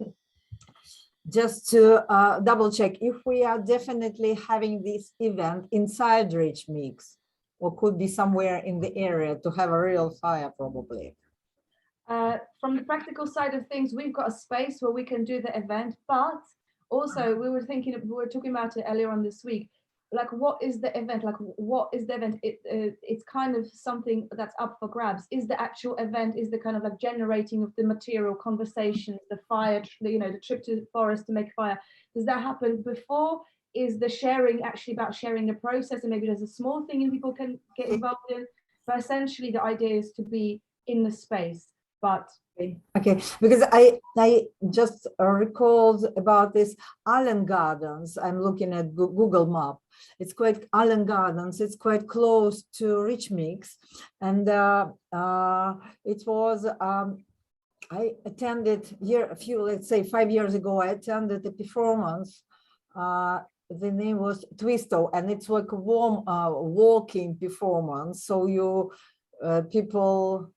Speaker 4: just to double check, if we are definitely having this event inside Rich Mix, or could be somewhere in the area to have a real fire, probably.
Speaker 5: From the practical side of things, we've got a space where we can do the event, but also we were talking about it earlier on this week. Like, what is the event? Like, what is the event? It's kind of something that's up for grabs. Is the actual event, is the kind of like generating of the material, conversations, the fire, the trip to the forest to make fire. Does that happen before? Is the sharing actually about sharing the process? And maybe there's a small thing and people can get involved in. But essentially, the idea is to be in the space. But
Speaker 4: okay, because I just recalled about this Allen Gardens. I'm looking at Google Map. It's quite Allen Gardens. It's quite close to Rich Mix, and it was. I attended let's say 5 years ago. I attended a performance. The name was Twisto, and it's like a warm walking performance. So people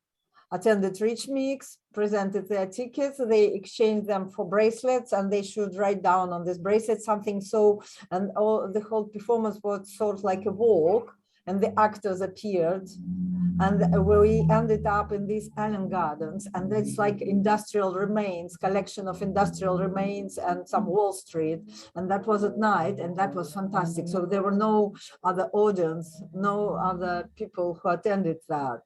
Speaker 4: attended Rich Mix, presented their tickets, they exchanged them for bracelets, and they should write down on this bracelet something. So, and the whole performance was sort of like a walk, and the actors appeared, and we ended up in these Allen Gardens, and it's like industrial remains, collection of industrial remains and some Wall Street, and that was at night, and that was fantastic. So there were no other audience, no other people who attended that.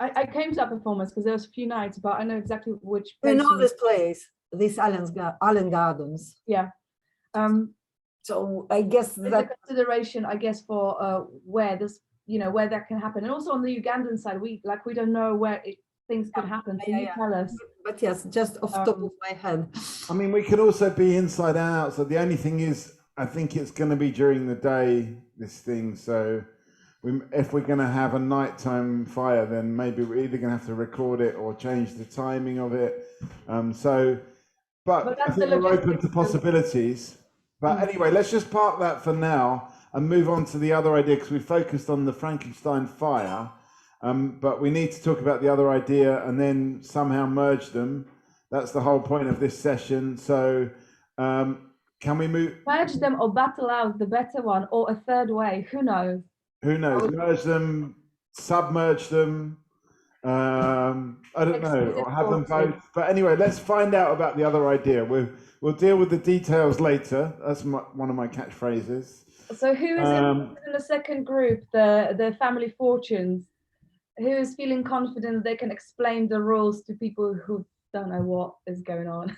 Speaker 5: I came to that performance because there was a few nights, but I know exactly which
Speaker 4: place. You know this place, this Allen Gardens.
Speaker 5: Yeah.
Speaker 4: So I guess
Speaker 5: that's a consideration, I guess, for where this, where that can happen, and also on the Ugandan side, we don't know where things could happen. So you tell us.
Speaker 4: But yes, just off the top of my head.
Speaker 1: I mean, we could also be inside out. So the only thing is, I think it's going to be during the day, this thing. So if we're going to have a nighttime fire, then maybe we're either going to have to record it or change the timing of it. But I think we're open to possibilities. But anyway, let's just park that for now and move on to the other idea, because we focused on the Frankenstein fire. But we need to talk about the other idea and then somehow merge them. That's the whole point of this session. So can we move?
Speaker 5: Merge them or battle out the better one, or a third way, who knows?
Speaker 1: Who knows? Merge them, submerge them. I don't know, or have them both. But anyway, let's find out about the other idea. We'll deal with the details later. That's one of my catchphrases.
Speaker 5: So who is in the second group, the family fortunes? Who is feeling confident they can explain the rules to people who don't know what is going on?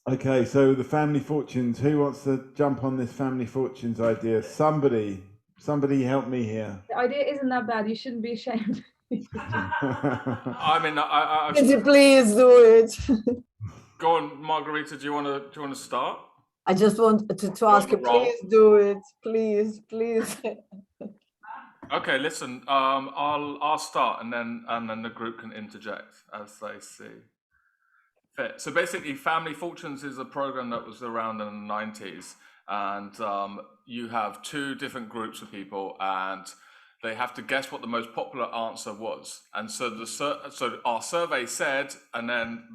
Speaker 1: Okay, so the family fortunes. Who wants to jump on this family fortunes idea? Somebody help me here.
Speaker 5: The idea isn't that bad. You shouldn't be ashamed.
Speaker 2: I mean,
Speaker 4: Please do it.
Speaker 2: Go on, Margarita. Do you want to start?
Speaker 4: I just want to ask you, please do it. Please.
Speaker 2: Okay, listen. I'll start, and then the group can interject as they see fit. So basically, Family Fortunes is a program that was around in the 90s, and you have two different groups of people, and they have to guess what the most popular answer was. And so so our survey said, and then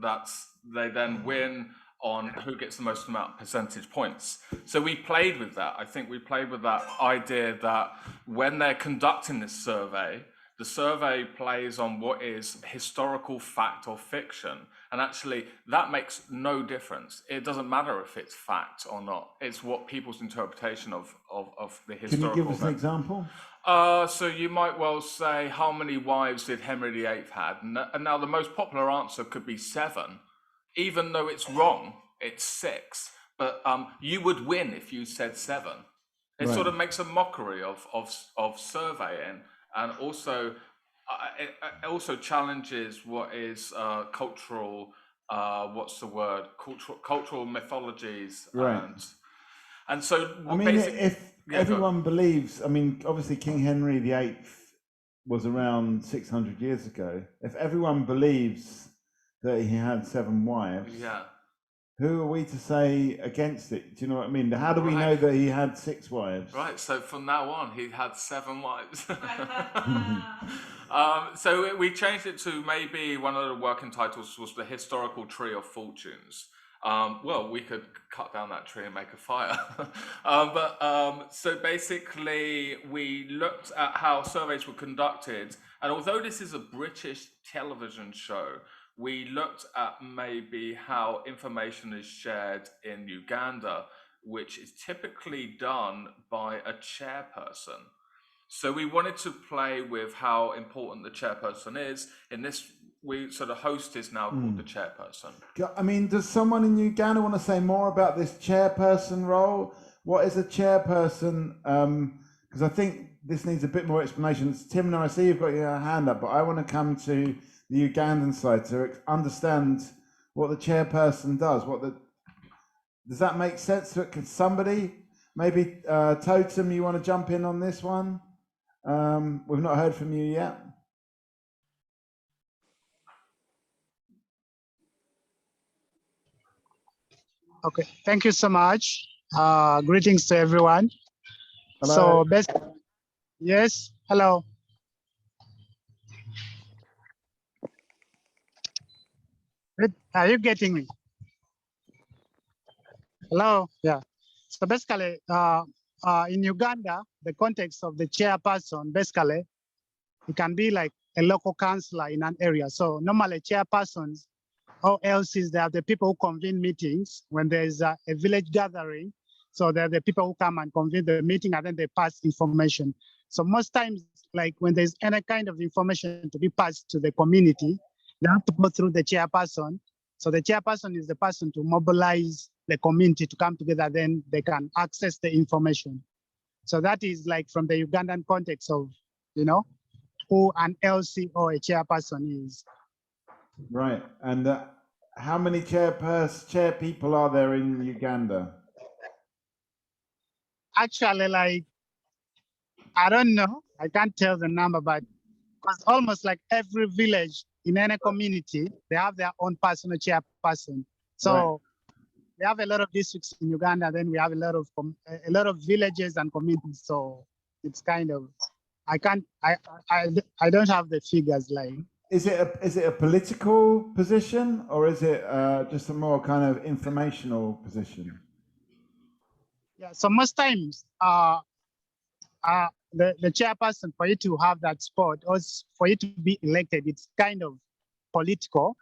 Speaker 2: they then win on who gets the most amount of percentage points. So we played with that. I think we played with that idea that when they're conducting this survey, the survey plays on what is historical fact or fiction. And actually, that makes no difference. It doesn't matter if it's fact or not. It's what people's interpretation of the historical.
Speaker 1: Can you give us an example?
Speaker 2: So you might well say, how many wives did Henry VIII had? And now the most popular answer could be 7. Even though it's wrong, it's 6. But you would win if you said 7. It sort of makes a mockery of surveying, and also it also challenges what is cultural. What's the word? Cultural mythologies.
Speaker 1: Right.
Speaker 2: And so
Speaker 1: I mean, if everyone believes, I mean, obviously King Henry VIII was around 600 years ago. If everyone believes that he had 7 wives, who are we to say against it? Do you know what I mean? How do we know that he had 6 wives?
Speaker 2: Right, so from now on, he had 7 wives. So we changed it to, maybe one of the working titles was the Historical Tree of Fortunes. Well, we could cut down that tree and make a fire. So basically, we looked at how surveys were conducted. And although this is a British television show, we looked at maybe how information is shared in Uganda, which is typically done by a chairperson. So we wanted to play with how important the chairperson is. In this, so the host is now called the chairperson.
Speaker 1: I mean, does someone in Uganda want to say more about this chairperson role? What is a chairperson? Because I think this needs a bit more explanation. Timna, I see you've got your hand up, but I want to come to the Ugandan side to understand what the chairperson does. Does that make sense to it? Could somebody, maybe Totem, you want to jump in on this one? We've not heard from you yet.
Speaker 14: Okay, thank you so much. Greetings to everyone.
Speaker 1: Hello.
Speaker 14: So, yes, hello. Are you getting me? Hello, yeah. So basically, in Uganda, the context of the chairperson, basically, it can be like a local councillor in an area. So normally chairpersons or LCs, they are the people who convene meetings when there's a village gathering. So they're the people who come and convene the meeting, and then they pass information. So most times, like when there's any kind of information to be passed to the community, they have to go through the chairperson. So the chairperson is the person to mobilize the community to come together, then they can access the information. So that is like from the Ugandan context of, who an LC or a chairperson is.
Speaker 1: Right, and how many chair people are there in Uganda?
Speaker 14: Actually, like I don't know. I can't tell the number, but because almost like every village in any community, they have their own personal chairperson. So we have a lot of districts in Uganda. Then we have a lot of villages and communities. So it's kind of, I don't have the figures like.
Speaker 1: Is it a political position, or is it just a more kind of informational position?
Speaker 14: Yeah. So most times, the chairperson, for you to have that spot or for you to be elected, it's kind of political.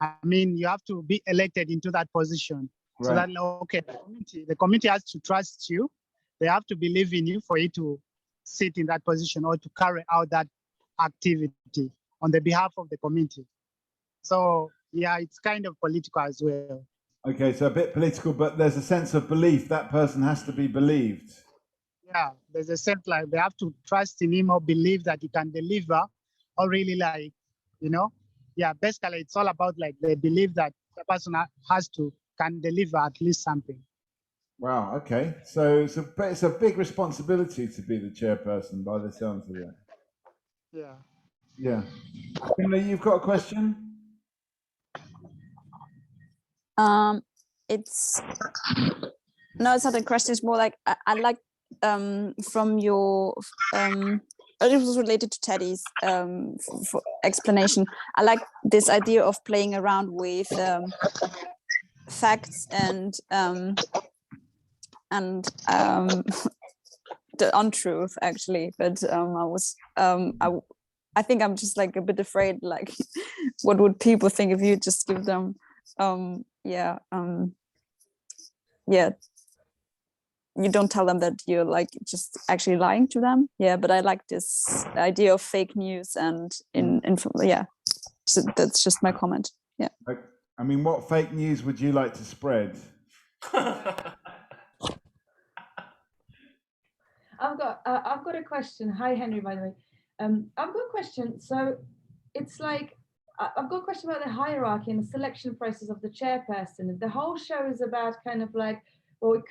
Speaker 14: I mean, you have to be elected into that position.
Speaker 1: Right.
Speaker 14: So that, okay, the community has to trust you. They have to believe in you for you to sit in that position or to carry out that activity on the behalf of the community. So yeah, it's kind of political as well.
Speaker 1: Okay, so a bit political, but there's a sense of belief. That person has to be believed.
Speaker 14: Yeah, there's a sense like they have to trust in him or believe that he can deliver, or really like, yeah, basically it's all about like they believe that the person can deliver at least something. Wow.
Speaker 1: Okay, so it's a big responsibility to be the chairperson by the sounds of it.
Speaker 14: Yeah.
Speaker 1: Yeah. Emily, you've got a question?
Speaker 10: It's not a question. It's more like I like from your it was related to Teddy's for explanation. I like this idea of playing around with facts and the untruth actually, but I think I'm just like a bit afraid, like what would people think if you just give them you don't tell them that you're like just actually lying to them. Yeah, but I like this idea of fake news and so that's just my comment. Yeah.
Speaker 1: I mean, what fake news would you like to spread?
Speaker 5: I've got a question. Hi, Henry, by the way. I've got a question. So it's like, I've got a question about the hierarchy and the selection process of the chairperson. The whole show is about kind of like, well,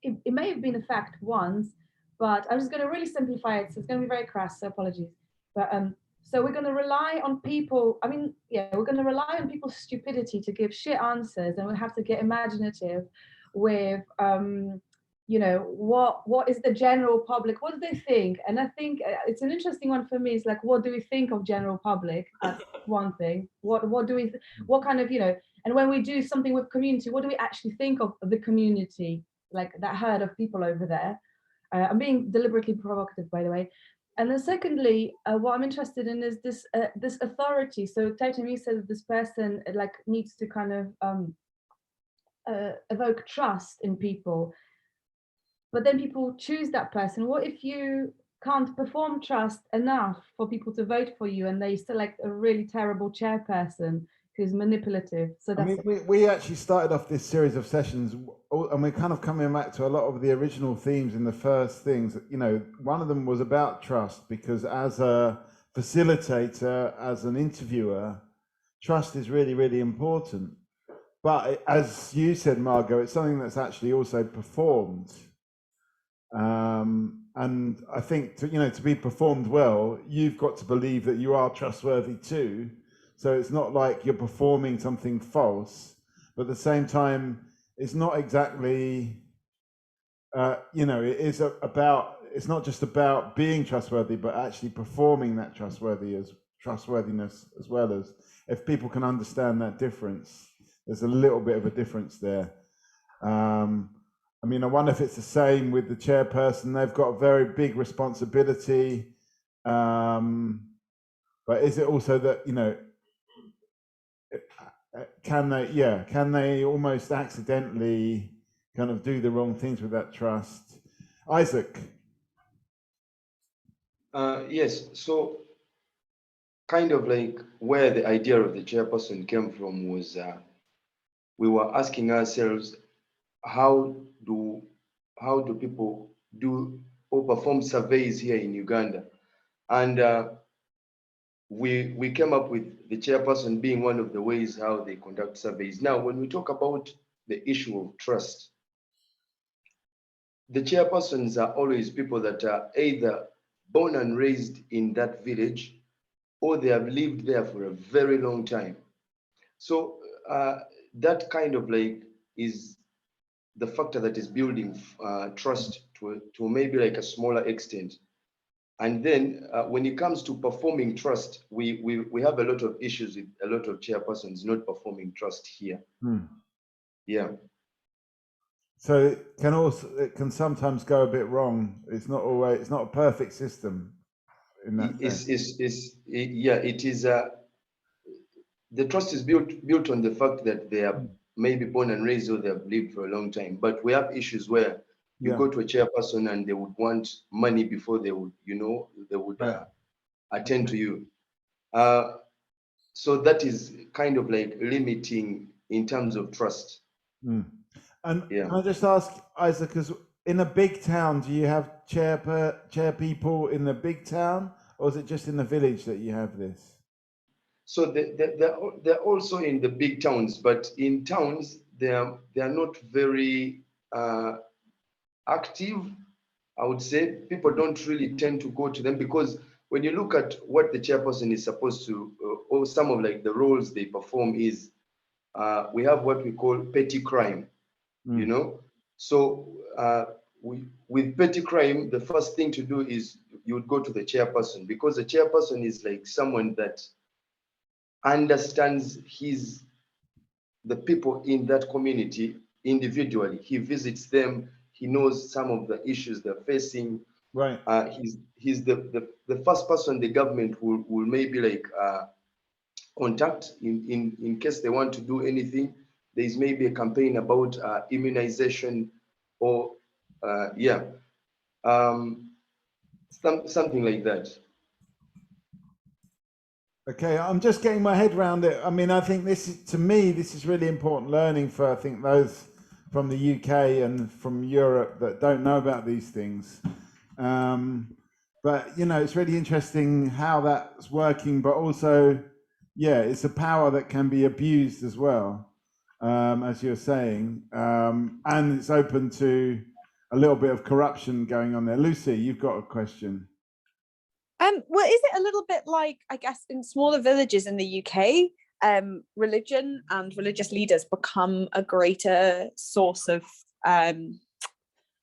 Speaker 5: it may have been a fact once, but I'm just going to really simplify it. So it's going to be very crass, so apologies. But so we're going to rely on people. I mean, yeah, we're going to rely on people's stupidity to give shit answers, and we have to get imaginative with, what is the general public? What do they think? And I think it's an interesting one for me. It's like, what do we think of general public? That's one thing. What kind of, and when we do something with community, what do we actually think of the community, like that herd of people over there? I'm being deliberately provocative, by the way. And then secondly, what I'm interested in is this authority. So Titan, you said that this person like needs to kind of evoke trust in people. But then people choose that person. What if you can't perform trust enough for people to vote for you and they select a really terrible chairperson who's manipulative? So that's
Speaker 1: we actually started off this series of sessions and we're kind of coming back to a lot of the original themes in the first things. One of them was about trust, because as a facilitator, as an interviewer, trust is really, really important. But as you said, Margot, it's something that's actually also performed. And I think to be performed well, you've got to believe that you are trustworthy too. So it's not like you're performing something false, but at the same time, it's not exactly, it's not just about being trustworthy, but actually performing that trustworthiness as well. As if people can understand that difference, there's a little bit of a difference there. I mean, I wonder if it's the same with the chairperson. They've got a very big responsibility. But is it also that, can they almost accidentally kind of do the wrong things with that trust? Isaac.
Speaker 6: Yes, so kind of like where the idea of the chairperson came from was we were asking ourselves, how do people do or perform surveys here in Uganda? And we came up with the chairperson being one of the ways how they conduct surveys. Now, when we talk about the issue of trust, the chairpersons are always people that are either born and raised in that village, or they have lived there for a very long time. So that kind of like is the factor that is building trust to maybe like a smaller extent. And then when it comes to performing trust, we have a lot of issues with a lot of chairpersons not performing trust here. Yeah.
Speaker 1: So it can sometimes go a bit wrong. It's not always, it's not a perfect system in that sense.
Speaker 6: Yeah, it is. The trust is built on the fact that they are maybe born and raised or they have lived for a long time. But we have issues where you go to a chairperson and they would want money before they would, they would attend to you. So that is kind of like limiting in terms of trust.
Speaker 1: And can I just ask, Isaac, because in a big town, do you have chair people in the big town, or is it just in the village that you have this?
Speaker 6: So they're also in the big towns, but in towns they are not very active. I would say people don't really tend to go to them, because when you look at what the chairperson is supposed to, or some of like the roles they perform is, we have what we call petty crime, So with petty crime, the first thing to do is you would go to the chairperson, because the chairperson is like someone that understands the people in that community individually. He visits them. He knows some of the issues they're facing.
Speaker 1: Right.
Speaker 6: He's the first person the government will maybe like contact in case they want to do anything. There's maybe a campaign about immunization or something like that.
Speaker 1: Okay, I'm just getting my head around it. I mean, I think this is really important learning for, I think, those from the UK and from Europe that don't know about these things. But, it's really interesting how that's working, but also, it's a power that can be abused as well, as you're saying. And it's open to a little bit of corruption going on there. Lucy, you've got a question.
Speaker 9: Well, is it a little bit like, I guess, in smaller villages in the UK, religion and religious leaders become a greater source of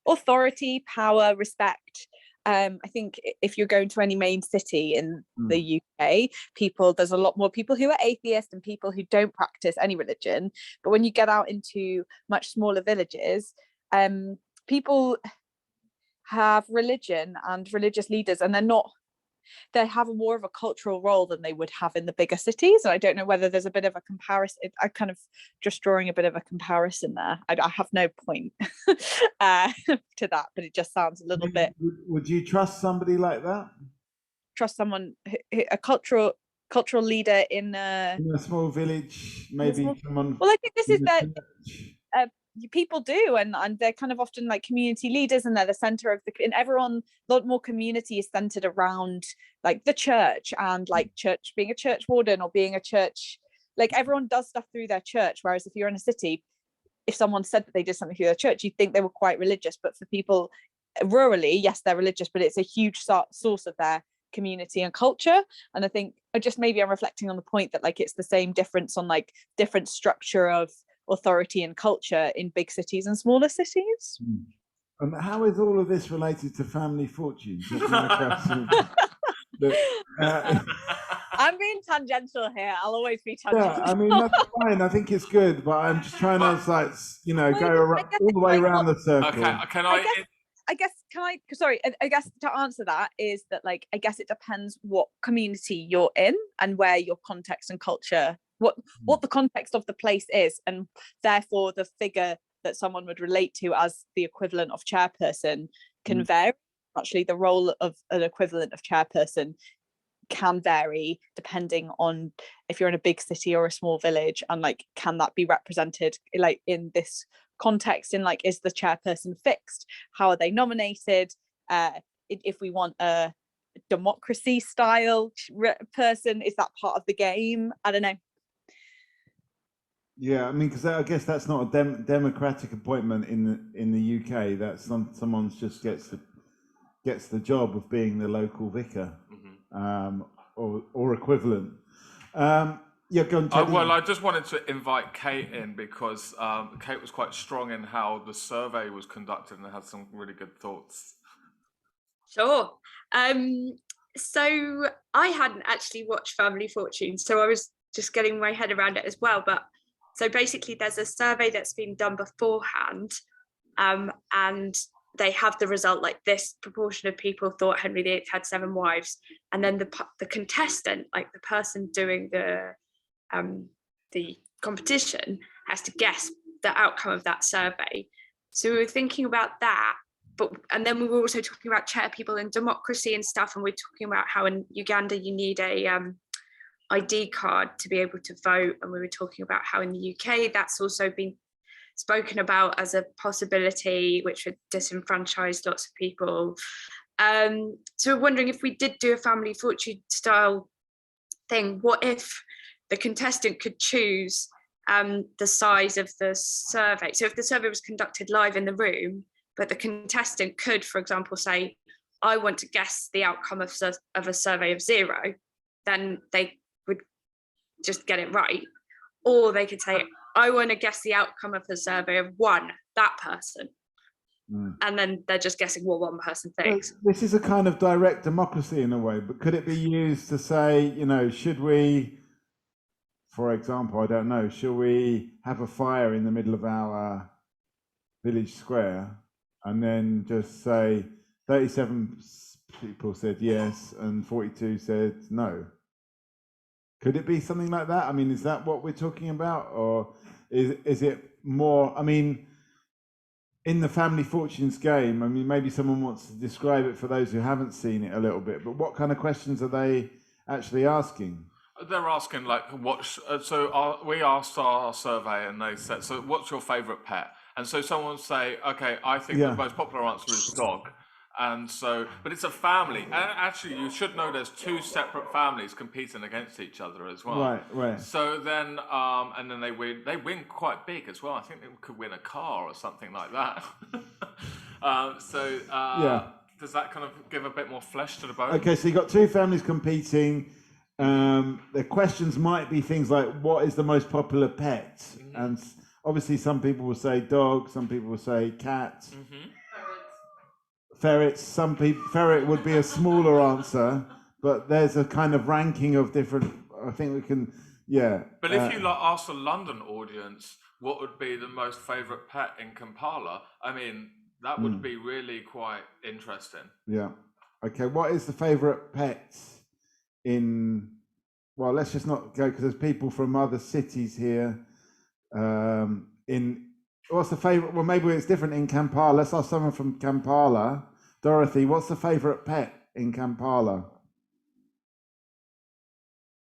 Speaker 9: authority, power, respect? I think if you're going to any main city in the UK, there's a lot more people who are atheist and people who don't practice any religion. But when you get out into much smaller villages, people have religion and religious leaders, and they have more of a cultural role than they would have in the bigger cities. And I don't know whether there's a bit of a comparison. I kind of just drawing a bit of a comparison there. I have no point to that, but it just sounds a little bit.
Speaker 1: Would you trust somebody like that?
Speaker 9: Trust someone, a cultural leader in a
Speaker 1: small village, maybe someone.
Speaker 9: Well, I think this is that. People do, and they're kind of often like community leaders, and they're the center of and everyone, a lot more community is centered around like the church, and like church, being a church warden or being a church, like everyone does stuff through their church. Whereas if you're in a city, if someone said that they did something through their church, you'd think they were quite religious. But for people rurally, yes, they're religious, but it's a huge source of their community and culture. And I think I'm reflecting on the point that like it's the same difference on like different structure of authority and culture in big cities and smaller cities.
Speaker 1: And how is all of this related to family fortunes? That's my question.
Speaker 9: I'm being tangential here. I'll always be tangential.
Speaker 1: Yeah, I mean, that's fine. I think it's good, but I'm just trying to go around, all the way around the circle.
Speaker 2: Okay,
Speaker 9: I guess to answer that is that like I guess it depends what community you're in and where your context and culture, what the context of the place is, and therefore the figure that someone would relate to as the equivalent of chairperson can vary. Actually, the role of an equivalent of chairperson can vary depending on if you're in a big city or a small village, and like can that be represented like in this context, in like is the chairperson fixed, how are they nominated, if we want a democracy style person, is that part of the game? I don't know.
Speaker 1: Yeah, I mean, because I guess that's not a democratic appointment in the UK. That someone just gets the job of being the local vicar, or equivalent. Yeah, go on, Teddy.
Speaker 2: Well, I just wanted to invite Kate in because Kate was quite strong in how the survey was conducted and had some really good thoughts.
Speaker 12: Sure. So I hadn't actually watched Family Fortune, so I was just getting my head around it as well. But so basically, there's a survey that's been done beforehand, and they have the result like this proportion of people thought Henry VIII had 7 wives, and then the contestant, like the person doing the competition, has to guess the outcome of that survey. So we were thinking about that, and then we were also talking about chair people and democracy and stuff, and we're talking about how in Uganda you need a ID card to be able to vote, and we were talking about how in the UK that's also been spoken about as a possibility, which would disenfranchise lots of people. So we're wondering if we did do a Family Fortune style thing, what if the contestant could choose the size of the survey? So if the survey was conducted live in the room, but the contestant could, for example, say, I want to guess the outcome of a survey of 0, then they would just get it right. Or they could say, I want to guess the outcome of the survey of 1, that person. And then they're just guessing what one person thinks.
Speaker 1: This is a kind of direct democracy in a way, but could it be used to say, should we, for example, I don't know, should we have a fire in the middle of our village square and then just say 37 people said yes and 42 said no? Could it be something like that? I mean, is that what we're talking about? Or is it more, I mean, in the Family Fortunes game, I mean, maybe someone wants to describe it for those who haven't seen it a little bit, but what kind of questions are they actually asking?
Speaker 2: They're asking like, we asked our survey and they said, so what's your favorite pet? And so someone will say, okay, I think the most popular answer is dog. And so, but it's a family. And actually, you should know there's 2 separate families competing against each other as well.
Speaker 1: Right.
Speaker 2: So then, and then they win quite big as well. I think they could win a car or something like that. Does that kind of give a bit more flesh to the bone?
Speaker 1: Okay, so you've got 2 families competing. The questions might be things like, what is the most popular pet? And obviously some people will say dog, some people will say cat. Ferrets, some people, ferret would be a smaller answer, but there's a kind of ranking of different, I think we can,
Speaker 2: But if you ask the London audience, what would be the most favourite pet in Kampala? I mean, that would be really quite interesting.
Speaker 1: Yeah. Okay, what is the favourite pet in, well, let's just not go, because there's people from other cities here. What's the favourite, well, maybe it's different in Kampala. Let's ask someone from Kampala. Dorothy, what's the favourite pet in Kampala?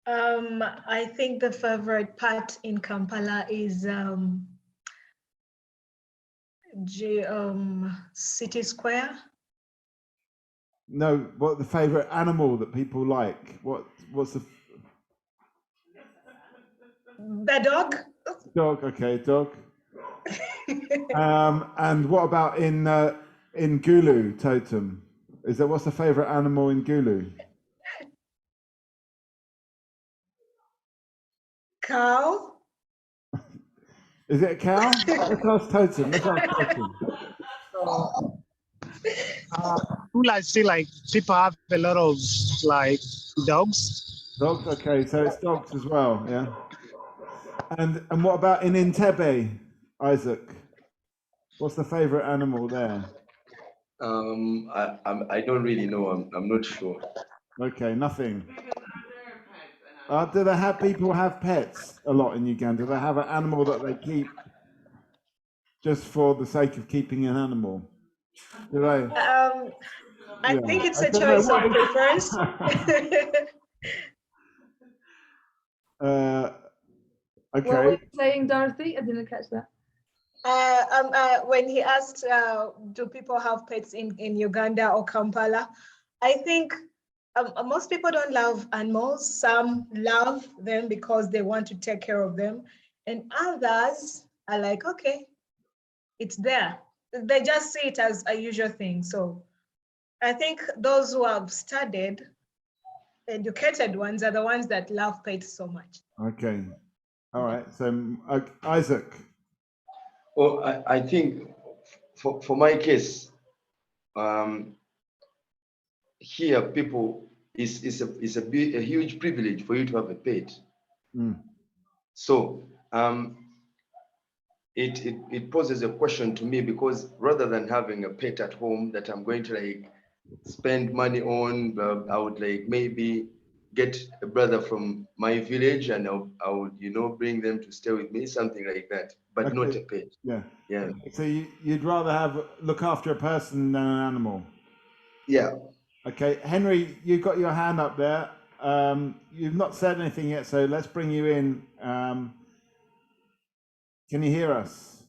Speaker 11: I think the favorite pet in Kampala is City Square.
Speaker 1: No, what the favourite animal that people like? What's the
Speaker 11: dog?
Speaker 1: Dog, okay, dog. And what about in Gulu totem? What's the favourite animal in Gulu?
Speaker 11: Cow.
Speaker 1: Is it a cow? Let's ask totem.
Speaker 14: I see like people have a lot of like dogs.
Speaker 1: Dogs, okay, so it's dogs as well, yeah. And what about in Entebbe, Isaac? What's the favourite animal there?
Speaker 6: I don't really know. I'm not sure.
Speaker 1: Okay, nothing. Do they have people have pets a lot in Uganda? Do they have an animal that they keep just for the sake of keeping an animal? Do they?
Speaker 11: I think it's a choice of preference.
Speaker 1: Okay.
Speaker 5: What were you saying, Dorothy? I didn't catch that.
Speaker 11: When he asked, do people have pets in Uganda or Kampala? I think most people don't love animals. Some love them because they want to take care of them. And others are like, okay, it's there. They just see it as a usual thing. So I think those who have studied, educated ones are the ones that love pets so much.
Speaker 1: Okay. All right. So Isaac.
Speaker 6: Well, I think for my case, here people is a huge privilege for you to have a pet. So it poses a question to me, because rather than having a pet at home that I'm going to like spend money on, I would like maybe get a brother from my village and I would bring them to stay with me, something like that, but
Speaker 1: Okay.
Speaker 6: not a pet.
Speaker 1: Yeah.
Speaker 6: Yeah.
Speaker 1: So you'd rather look after a person than an animal.
Speaker 6: Yeah.
Speaker 1: Okay, Henry, you've got your hand up there. You've not said anything yet, so let's bring you in. Can you hear us?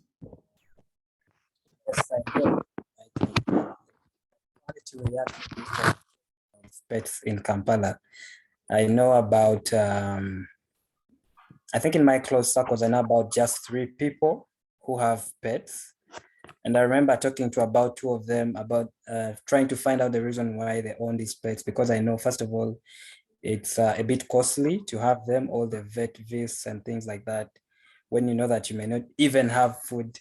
Speaker 15: Yes, I do. I wanted to react to the pets in Kampala. I know about, I think in my close circles, I know about just 3 people who have pets. And I remember talking to about 2 of them about trying to find out the reason why they own these pets, because I know, first of all, it's a bit costly to have them, all the vet visits and things like that, when you know that you may not even have food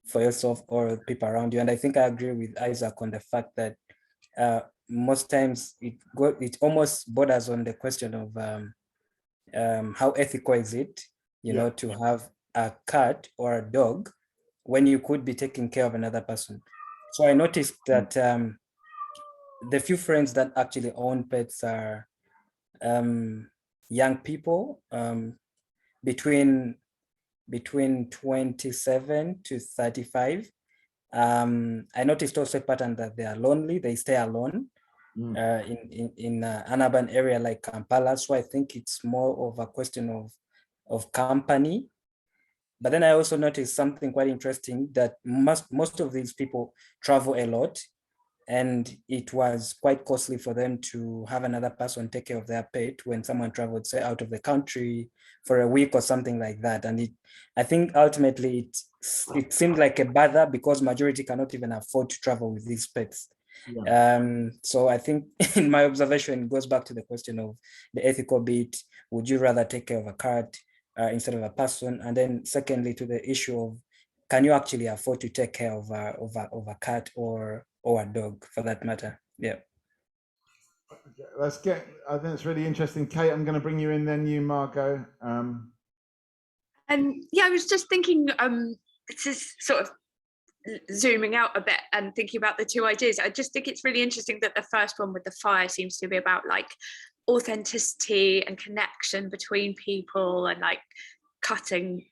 Speaker 15: for yourself or people around you. And I think I agree with Isaac on the fact that most times it almost borders on the question of how ethical is it, you know, to have a cat or a dog when you could be taking care of another person. So I noticed that the few friends that actually own pets are young people between 27 to 35. I noticed also a pattern that they are lonely, they stay alone in an urban area like Kampala. So I think it's more of a question of company. But then I also noticed something quite interesting, that most of these people travel a lot, and it was quite costly for them to have another person take care of their pet when someone traveled, say, out of the country for a week or something like that. And I think ultimately it seemed like a bother, because majority cannot even afford to travel with these pets. So I think in my observation, it goes back to the question of the ethical bit. Would you rather take care of a cat instead of a person? And then secondly, to the issue of, can you actually afford to take care of a cat or a dog, for that matter? Yeah.
Speaker 1: Let's get. I think it's really interesting. Kate, I'm going to bring you in, then you, Margot.
Speaker 12: Yeah, I was just thinking. This is sort of zooming out a bit and thinking about the 2 ideas. I just think it's really interesting that the first one with the fire seems to be about like authenticity and connection between people, and like cutting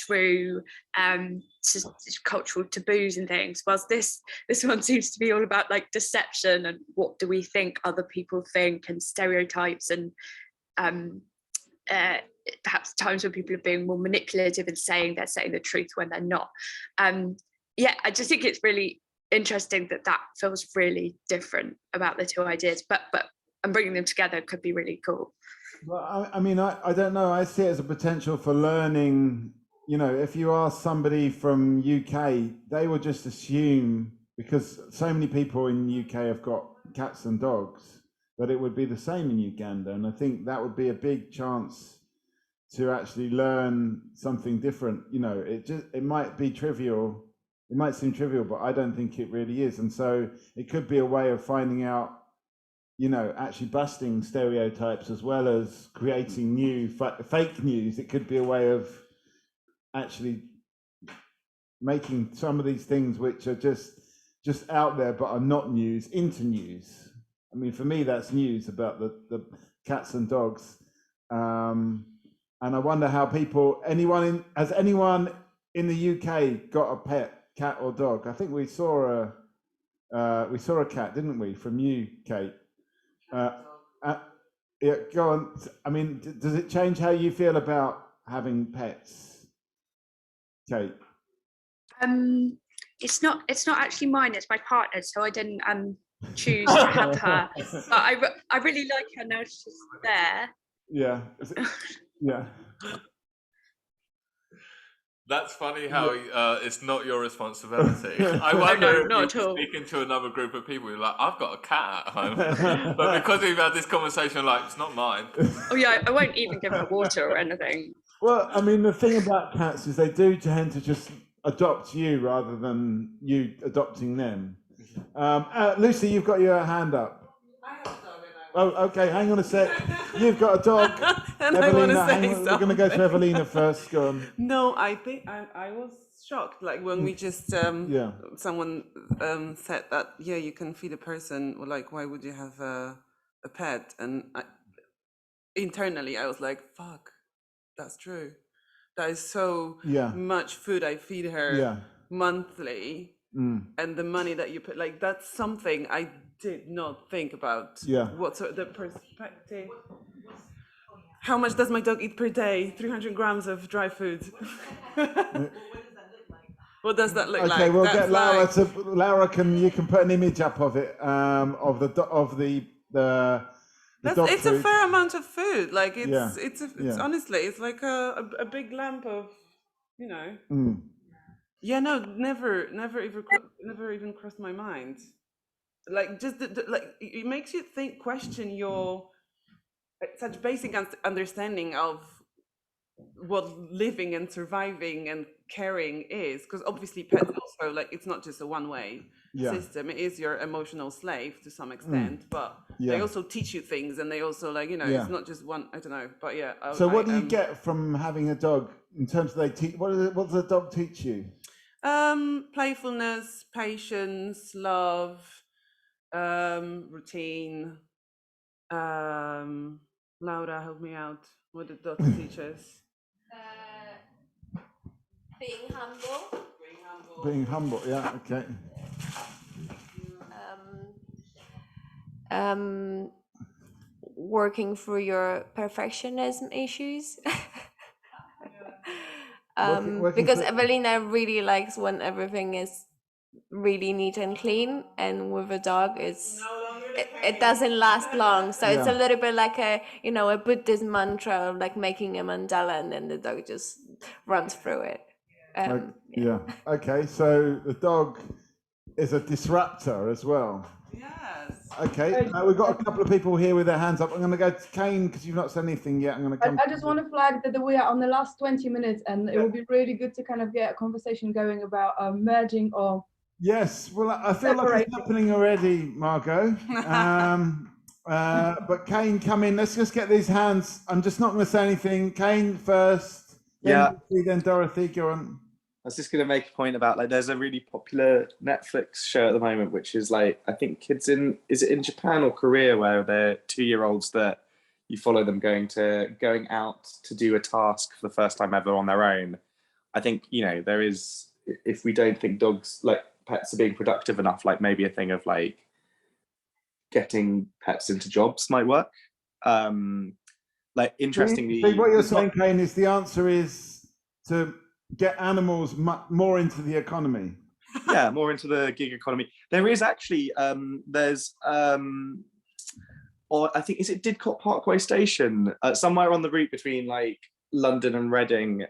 Speaker 12: through cultural taboos and things, whilst this one seems to be all about like deception and what do we think other people think, and stereotypes, and perhaps times when people are being more manipulative and saying they're saying the truth when they're not. Yeah, I just think it's really interesting that feels really different about the 2 ideas, but and bringing them together could be really cool.
Speaker 1: Well, I mean, I don't know. I see it as a potential for learning. You know, if you ask somebody from UK, they will just assume, because so many people in the UK have got cats and dogs, that it would be the same in Uganda. And I think that would be a big chance to actually learn something different. You know, it might be trivial. It might seem trivial, but I don't think it really is. And so it could be a way of finding out, you know, actually busting stereotypes as well as creating new fake news. It could be a way of actually making some of these things which are just out there but are not news into news. I mean, for me, that's news about the cats and dogs. And I wonder how has anyone in the UK got a pet cat or dog? I think we saw a cat, didn't we, from you, Kate? Yeah, go on. I mean, does it change how you feel about having pets, Kate?
Speaker 12: It's not actually mine, it's my partner's, so I didn't choose to have her. But I really like her now she's there.
Speaker 1: Yeah. Yeah.
Speaker 2: That's funny how it's not your responsibility. I wonder if
Speaker 12: not
Speaker 2: you
Speaker 12: at
Speaker 2: were
Speaker 12: all.
Speaker 2: speaking to another group of people who are like, I've got a cat at home. But because we've had this conversation, like, it's not mine.
Speaker 12: Oh yeah, I won't even give her water or anything.
Speaker 1: Well, I mean, the thing about cats is they do tend to just adopt you rather than you adopting them. Lucy, you've got your hand up. Oh, okay, hang on a sec. You've got a dog.
Speaker 13: And I want to
Speaker 1: Evelina,
Speaker 13: say
Speaker 1: we're going to go to Evelina first. Go on.
Speaker 13: No, I think I was shocked. Like when we just someone said that you can feed a person. Well, like why would you have a pet? And internally I was like, fuck, that's true. That is so much food I feed her monthly. And the money that you put, like that's something I did not think about. What's the perspective? How much does my dog eat per day? 300 grams of dry food. What does that look like?
Speaker 1: Okay, we'll
Speaker 13: That's
Speaker 1: get Laura
Speaker 13: like,
Speaker 1: to. Laura, you can put an image up of it of the dog
Speaker 13: it's
Speaker 1: food.
Speaker 13: a fair amount of food. Like it's honestly, it's like a big lamp of, you know. Yeah, no, never even crossed my mind. Like just like it makes you question your such basic understanding of what living and surviving and caring is, because obviously pets also, like, it's not just a one-way system. It is your emotional slave to some extent, but they also teach you things, and they also, like, you know, it's not just one. I don't know, but yeah.
Speaker 1: So what do you get from having a dog in terms of what does a dog teach you?
Speaker 13: Playfulness, patience, love, routine. Laura, help me out. What did dogs teach us?
Speaker 7: Being humble.
Speaker 1: Being humble, yeah, okay.
Speaker 7: Working through your perfectionism issues. Because Evelina really likes when everything is really neat and clean, and with a dog it doesn't last long, so it's a little bit like a Buddhist mantra of like making a mandala, and then the dog just runs through it.
Speaker 1: Okay, so the dog is a disruptor as well.
Speaker 13: Yes.
Speaker 1: Okay, we've got a couple of people here with their hands up. I'm going to go to Kane because you've not said anything yet. I'm going to come.
Speaker 5: I just want to flag that we are on the last 20 minutes, and it would be really good to kind of get a conversation going about merging or.
Speaker 1: Yes, well, I feel like it's happening already, Margot. But Kane, come in. Let's just get these hands. I'm just not going to say anything. Kane first. Then Dorothy, go on.
Speaker 16: I was just going to make a point about, like, there's a really popular Netflix show at the moment, which is like, I think kids is it in Japan or Korea, where they're 2-year-olds that you follow them going out to do a task for the first time ever on their own. I think, there is, if we don't think dogs, like pets, are being productive enough, like maybe a thing of like getting pets into jobs might work. Like, interestingly.
Speaker 1: See, what you're saying, Kane, is the answer is to get animals more into the economy.
Speaker 16: Yeah, more into the gig economy. There is actually, or I think, is it Didcot Parkway Station? Somewhere on the route between like London and Reading,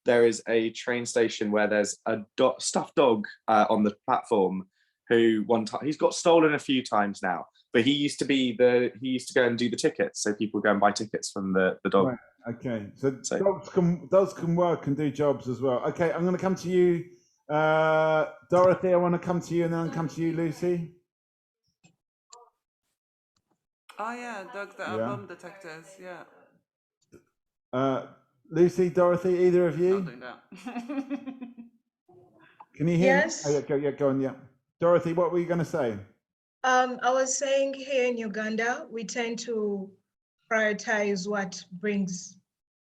Speaker 16: there is a train station where there's a stuffed dog on the platform who one time, he's got stolen a few times now, but he used to go and do the tickets, so people go and buy tickets from the dog.
Speaker 1: Right. Okay, so dogs can work and do jobs as well. Okay, I'm going to come to you, Dorothy. I want to come to you, and then I'll come to you, Lucy.
Speaker 13: Oh yeah, dogs that are bomb detectors.
Speaker 1: Lucy, Dorothy, either of you?
Speaker 13: I'll do that.
Speaker 1: Can you hear
Speaker 11: Yes.
Speaker 1: me? Go on. Yeah, Dorothy, what were you going to say?
Speaker 11: I was saying here in Uganda, we tend to prioritize what brings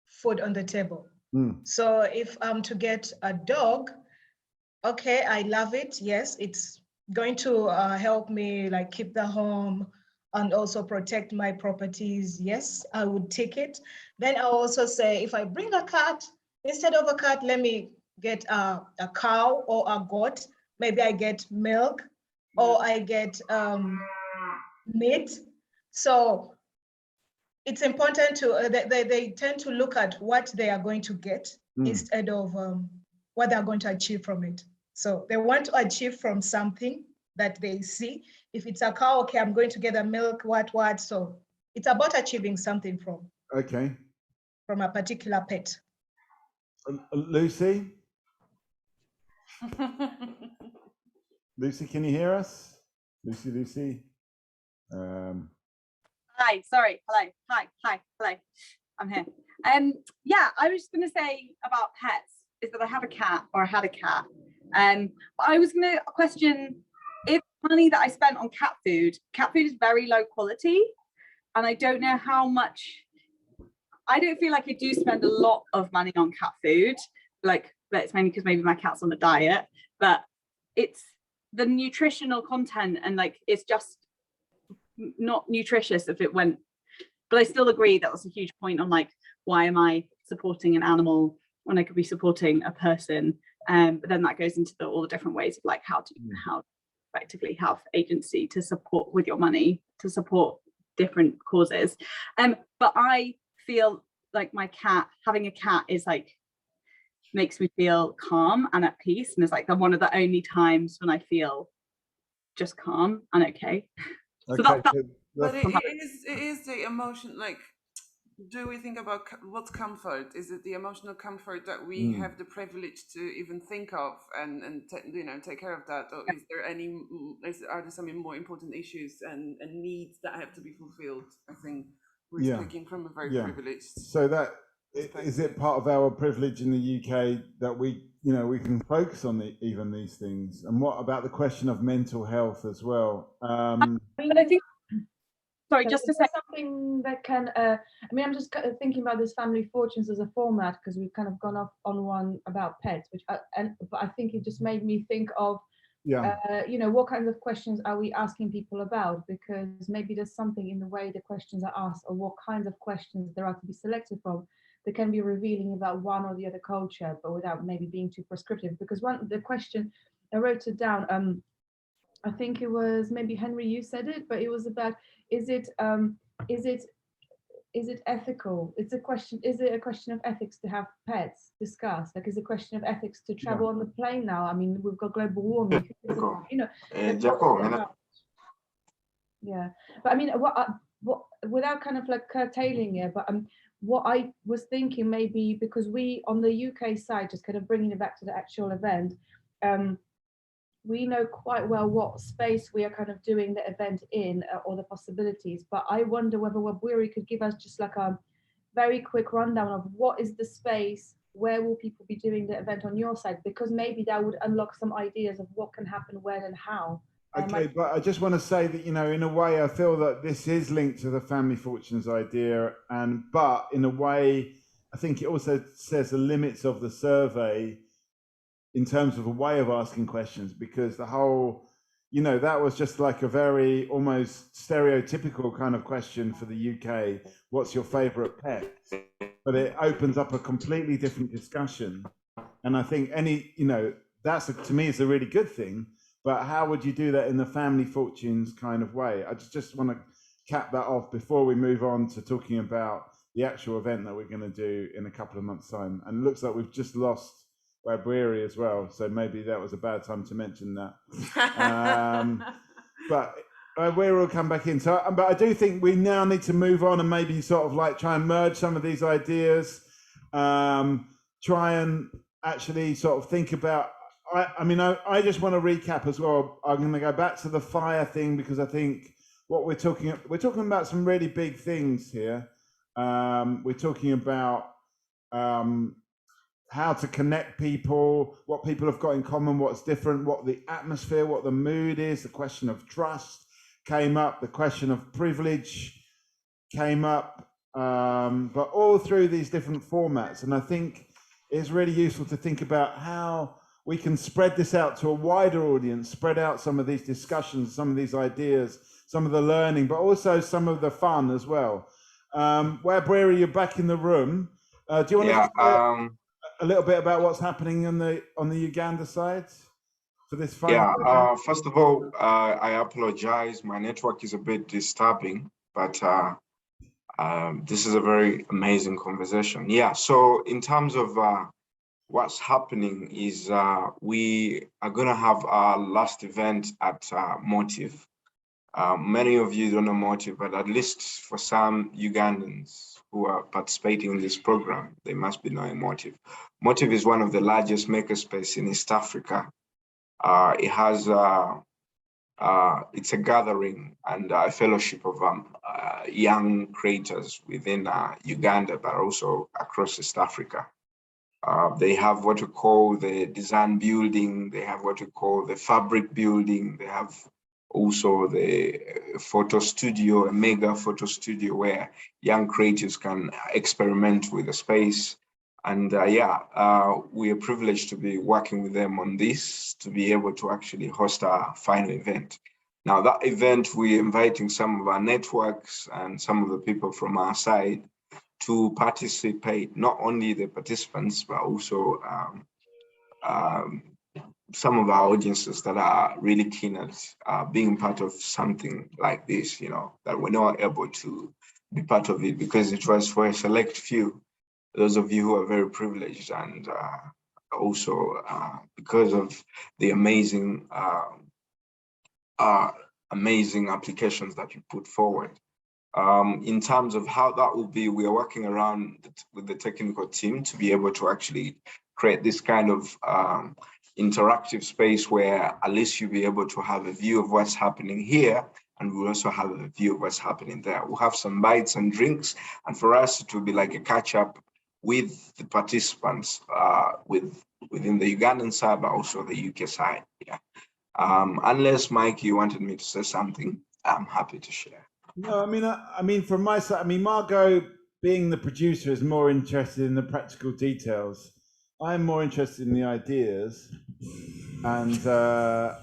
Speaker 11: food on the table. So if I'm to get a dog, okay, I love it. Yes, it's going to help me like keep the home and also protect my properties. Yes, I would take it. Then I'll also say, if I bring a cat, instead of a cat, let me get a cow or a goat. Maybe I get milk or I get meat. So it's important to, they tend to look at what they are going to get instead of what they're going to achieve from it. So they want to achieve from something that they see. If it's a cow, okay, I'm going to get a milk, what. So it's about achieving something from a particular pet.
Speaker 1: Lucy? Lucy, can you hear us? Lucy?
Speaker 17: Hi, sorry, hello, hi, hello, I'm here. Yeah, I was going to say about pets is that I have a cat, or I had a cat. But I was going to question if money that I spent on cat food is very low quality, and I don't know how much. I don't feel like I do spend a lot of money on cat food, like, but it's mainly because maybe my cat's on a diet, but it's the nutritional content and like it's just not nutritious if it went. But I still agree that was a huge point on like, why am I supporting an animal when I could be supporting a person? But then that goes into all the different ways of like how effectively have agency to support with your money to support different causes. But I feel like my cat, having a cat is like, makes me feel calm and at peace. And it's like one of the only times when I feel just calm and okay. So
Speaker 13: but it is the emotion, like, do we think about what's comfort? Is it the emotional comfort that we have the privilege to even think of and take care of that? Or is there are there some more important issues and needs that have to be fulfilled? I think we're speaking from a very privileged.
Speaker 1: So that is it part of our privilege in the UK that we can focus on even these things? And what about the question of mental health as well?
Speaker 5: But I think, sorry, just to say something that can. I'm just thinking about this family fortunes as a format because we've kind of gone off on one about pets, but I think it just made me think of. What kinds of questions are we asking people about? Because maybe there's something in the way the questions are asked, or what kinds of questions there are to be selected from, that can be revealing about one or the other culture, but without maybe being too prescriptive. Because the question, I wrote it down. I think it was maybe Henry, you said it, but it was about is it ethical? It's a question. Is it a question of ethics to have pets discussed? Like, is it a question of ethics to travel on the plane now? I mean, we've got global warming. Yeah, but I mean, what without kind of like curtailing it, but what I was thinking maybe because we on the UK side, just kind of bringing it back to the actual event, we know quite well what space we are kind of doing the event in or the possibilities, but I wonder whether Wabwiri could give us just like a very quick rundown of what is the space, where will people be doing the event on your side, because maybe that would unlock some ideas of what can happen when and how.
Speaker 1: Okay, but I just want to say that, in a way, I feel that this is linked to the family fortunes idea, but in a way, I think it also says the limits of the survey in terms of a way of asking questions, because the whole, that was just like a very almost stereotypical kind of question for the UK. What's your favorite pet? But it opens up a completely different discussion. And I think that's to me is a really good thing. But how would you do that in the family fortunes kind of way? I just want to cap that off before we move on to talking about the actual event that we're going to do in a couple of months' time. And it looks like we've just lost Wabwiri as well, so maybe that was a bad time to mention that. But Wabwiri will come back in. So, but I do think we now need to move on and maybe sort of like try and merge some of these ideas, try and actually sort of think about. I just want to recap as well. I'm going to go back to the fire thing because I think what we're talking about some really big things here. We're talking about how to connect people, what people have got in common, what's different, what the atmosphere, what the mood is. The question of trust came up, the question of privilege came up, but all through these different formats. And I think it's really useful to think about how we can spread this out to a wider audience, spread out some of these discussions, some of these ideas, some of the learning, but also some of the fun as well. Wabwiri, you're back in the room. Do you want to say a little bit about what's happening on the Uganda side for this fight?
Speaker 8: Yeah, first of all, I apologize. My network is a bit disturbing, but this is a very amazing conversation. Yeah, so in terms of what's happening is we are going to have our last event at Motive. Many of you don't know Motive, but at least for some Ugandans who are participating in this program, they must be knowing Motive. Motive is one of the largest makerspace in East Africa. It has it's a gathering and a fellowship of young creators within Uganda, but also across East Africa. They have what we call the design building, they have what we call the fabric building, they have also the photo studio, a mega photo studio where young creators can experiment with the space. And we are privileged to be working with them on this, to be able to actually host our final event. Now that event, we're inviting some of our networks and some of the people from our side to participate, not only the participants, but also some of our audiences that are really keen at being part of something like this, you know, that we're not able to be part of it because it was for a select few, those of you who are very privileged, and also because of the amazing applications that you put forward. In terms of how that will be, we are working around with the technical team to be able to actually create this kind of interactive space where at least you'll be able to have a view of what's happening here, and we'll also have a view of what's happening there. We'll have some bites and drinks, and for us it will be like a catch up with the participants within the Ugandan side, but also the UK side. Yeah. Unless Mike, you wanted me to say something, I'm happy to share.
Speaker 1: No, I mean, from my side, I mean, Margot, being the producer, is more interested in the practical details. I'm more interested in the ideas and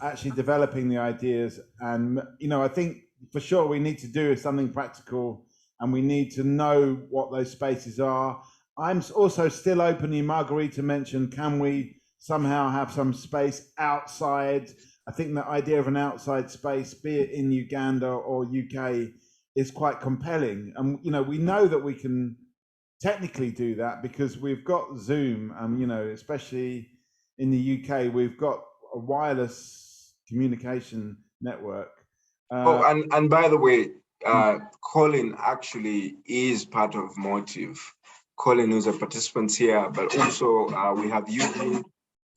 Speaker 1: actually developing the ideas. And, you know, I think for sure we need to do something practical, and we need to know what those spaces are. I'm also still open. Margarita mentioned, can we somehow have some space outside? I think the idea of an outside space, be it in Uganda or UK, is quite compelling. And, you know, we know that we can technically do that because we've got Zoom, you know, especially in the UK, we've got a wireless communication network.
Speaker 8: And by the way, Colin actually is part of Motive. Colin is a participant here, but also we have Eugene.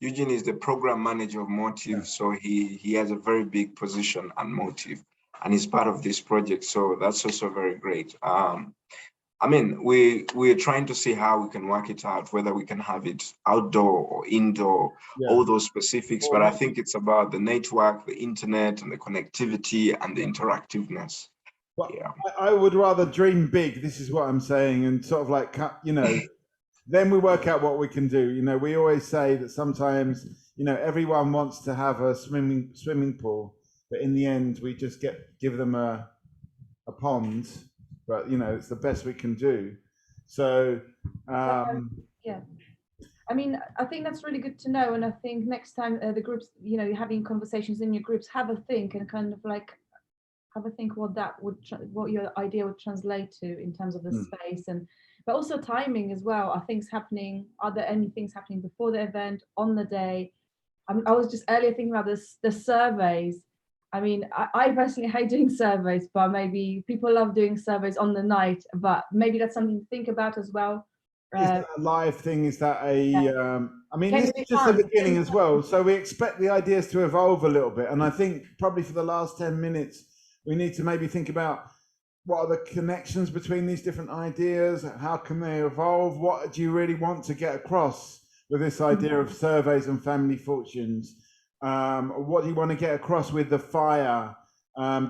Speaker 8: Eugene is the program manager of Motive, so he has a very big position on Motive, and he's part of this project. So that's also very great. I mean, we're trying to see how we can work it out, whether we can have it outdoor or indoor, all those specifics. But I think it's about the network, the internet, and the connectivity and the interactiveness.
Speaker 1: Well, yeah. I would rather dream big. This is what I'm saying, and sort of like, you know, then we work out what we can do. You know, we always say that sometimes, you know, everyone wants to have a swimming pool, but in the end, we just give them a pond. But, you know, it's the best we can do. So,
Speaker 5: yeah. I mean, I think that's really good to know. And I think next time the groups, you know, you're having conversations in your groups, have a think and kind of like have a think what that would, what your idea would translate to in terms of the space, and but also timing as well. Are things happening? Are there any things happening before the event, on the day? I was just earlier thinking about this, the surveys. I mean, I personally hate doing surveys, but maybe people love doing surveys on the night, but maybe that's something to think about as well.
Speaker 1: Is that a live thing? Is that a, I mean, this is just the beginning as well. So we expect the ideas to evolve a little bit. And I think probably for the last 10 minutes, we need to maybe think about what are the connections between these different ideas? How can they evolve? What do you really want to get across with this idea of surveys and family fortunes? What do you want to get across with the fire?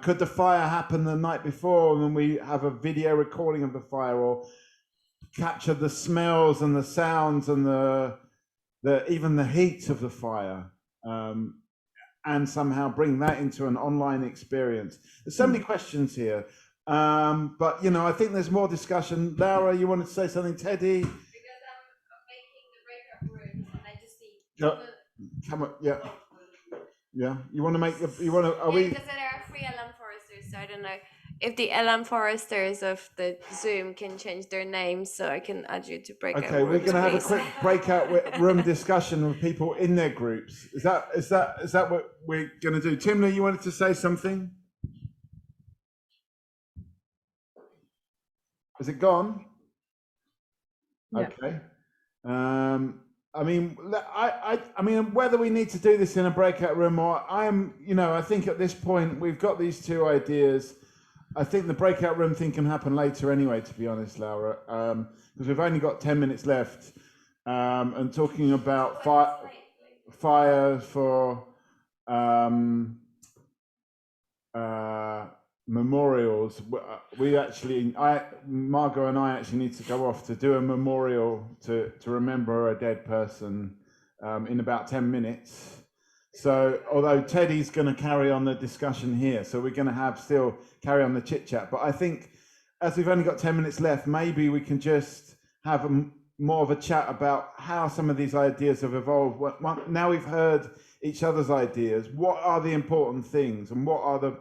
Speaker 1: Could the fire happen the night before, and then we have a video recording of the fire, or capture the smells and the sounds and even the heat of the fire, and somehow bring that into an online experience? There's so many questions here, but you know, I think there's more discussion. Laura, you wanted to say something? Teddy?
Speaker 7: Because I'm making the breakout rooms, and I just see.
Speaker 1: Come on, yeah. Yeah, you want to make the, you want to, are we?
Speaker 7: Because there are 3 alarm foresters, so I don't know if the Alan Foresters of the Zoom can change their names, so I can add you to breakout
Speaker 1: Okay, we're
Speaker 7: rooms,
Speaker 1: going to have a
Speaker 7: please.
Speaker 1: quick breakout room discussion with people in their groups. Is that what we're going to do? Timna, you wanted to say something? Is it gone?
Speaker 5: Yeah.
Speaker 1: Okay. I mean, I mean, whether we need to do this in a breakout room or I think at this point we've got these two ideas. I think the breakout room thing can happen later anyway, to be honest, Laura, because we've only got 10 minutes left. And talking about fire for memorials, Margot and I actually need to go off to do a memorial to remember a dead person in about 10 minutes. So although Teddy's going to carry on the discussion here, so we're going to still carry on the chit chat, but I think as we've only got 10 minutes left, maybe we can just have more of a chat about how some of these ideas have evolved. Now we've heard each other's ideas, what are the important things and what are the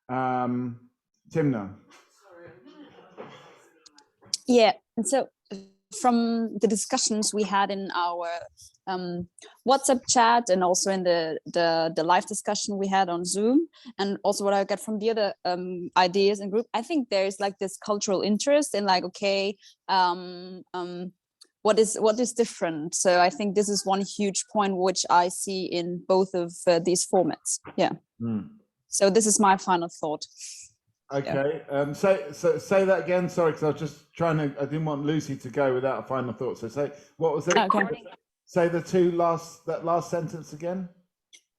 Speaker 1: Timna?
Speaker 10: Yeah, and so from the discussions we had in our WhatsApp chat and also in the live discussion we had on Zoom, and also what I got from the other ideas in group, I think there's like this cultural interest in like, okay, what is different? So I think this is one huge point which I see in both of these formats. Yeah. So this is my final thought.
Speaker 1: Okay. Yeah. Say that again. Sorry, because I was just I didn't want Lucy to go without a final thought. So say, what was it? Okay. Say that last sentence again.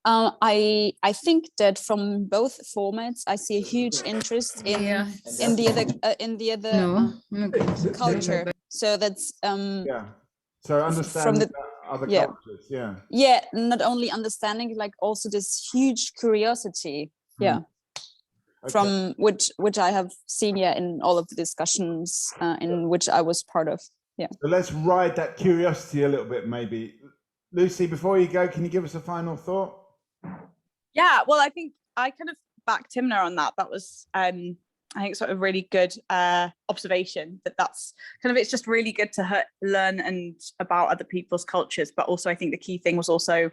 Speaker 10: I think that from both formats, I see a huge interest in the other culture. So that's
Speaker 1: yeah. So understanding other cultures. Yeah.
Speaker 10: Yeah, not only understanding, like also this huge curiosity. Yeah. Okay. From which I have seen in all of the discussions in which I was part of. Yeah.
Speaker 1: So let's ride that curiosity a little bit, maybe. Lucy, before you go, can you give us a final thought?
Speaker 9: Yeah, well, I think I kind of back Timna on that. That was, I think, sort of really good observation. That's kind of, it's just really good to learn and about other people's cultures. But also, I think the key thing was also,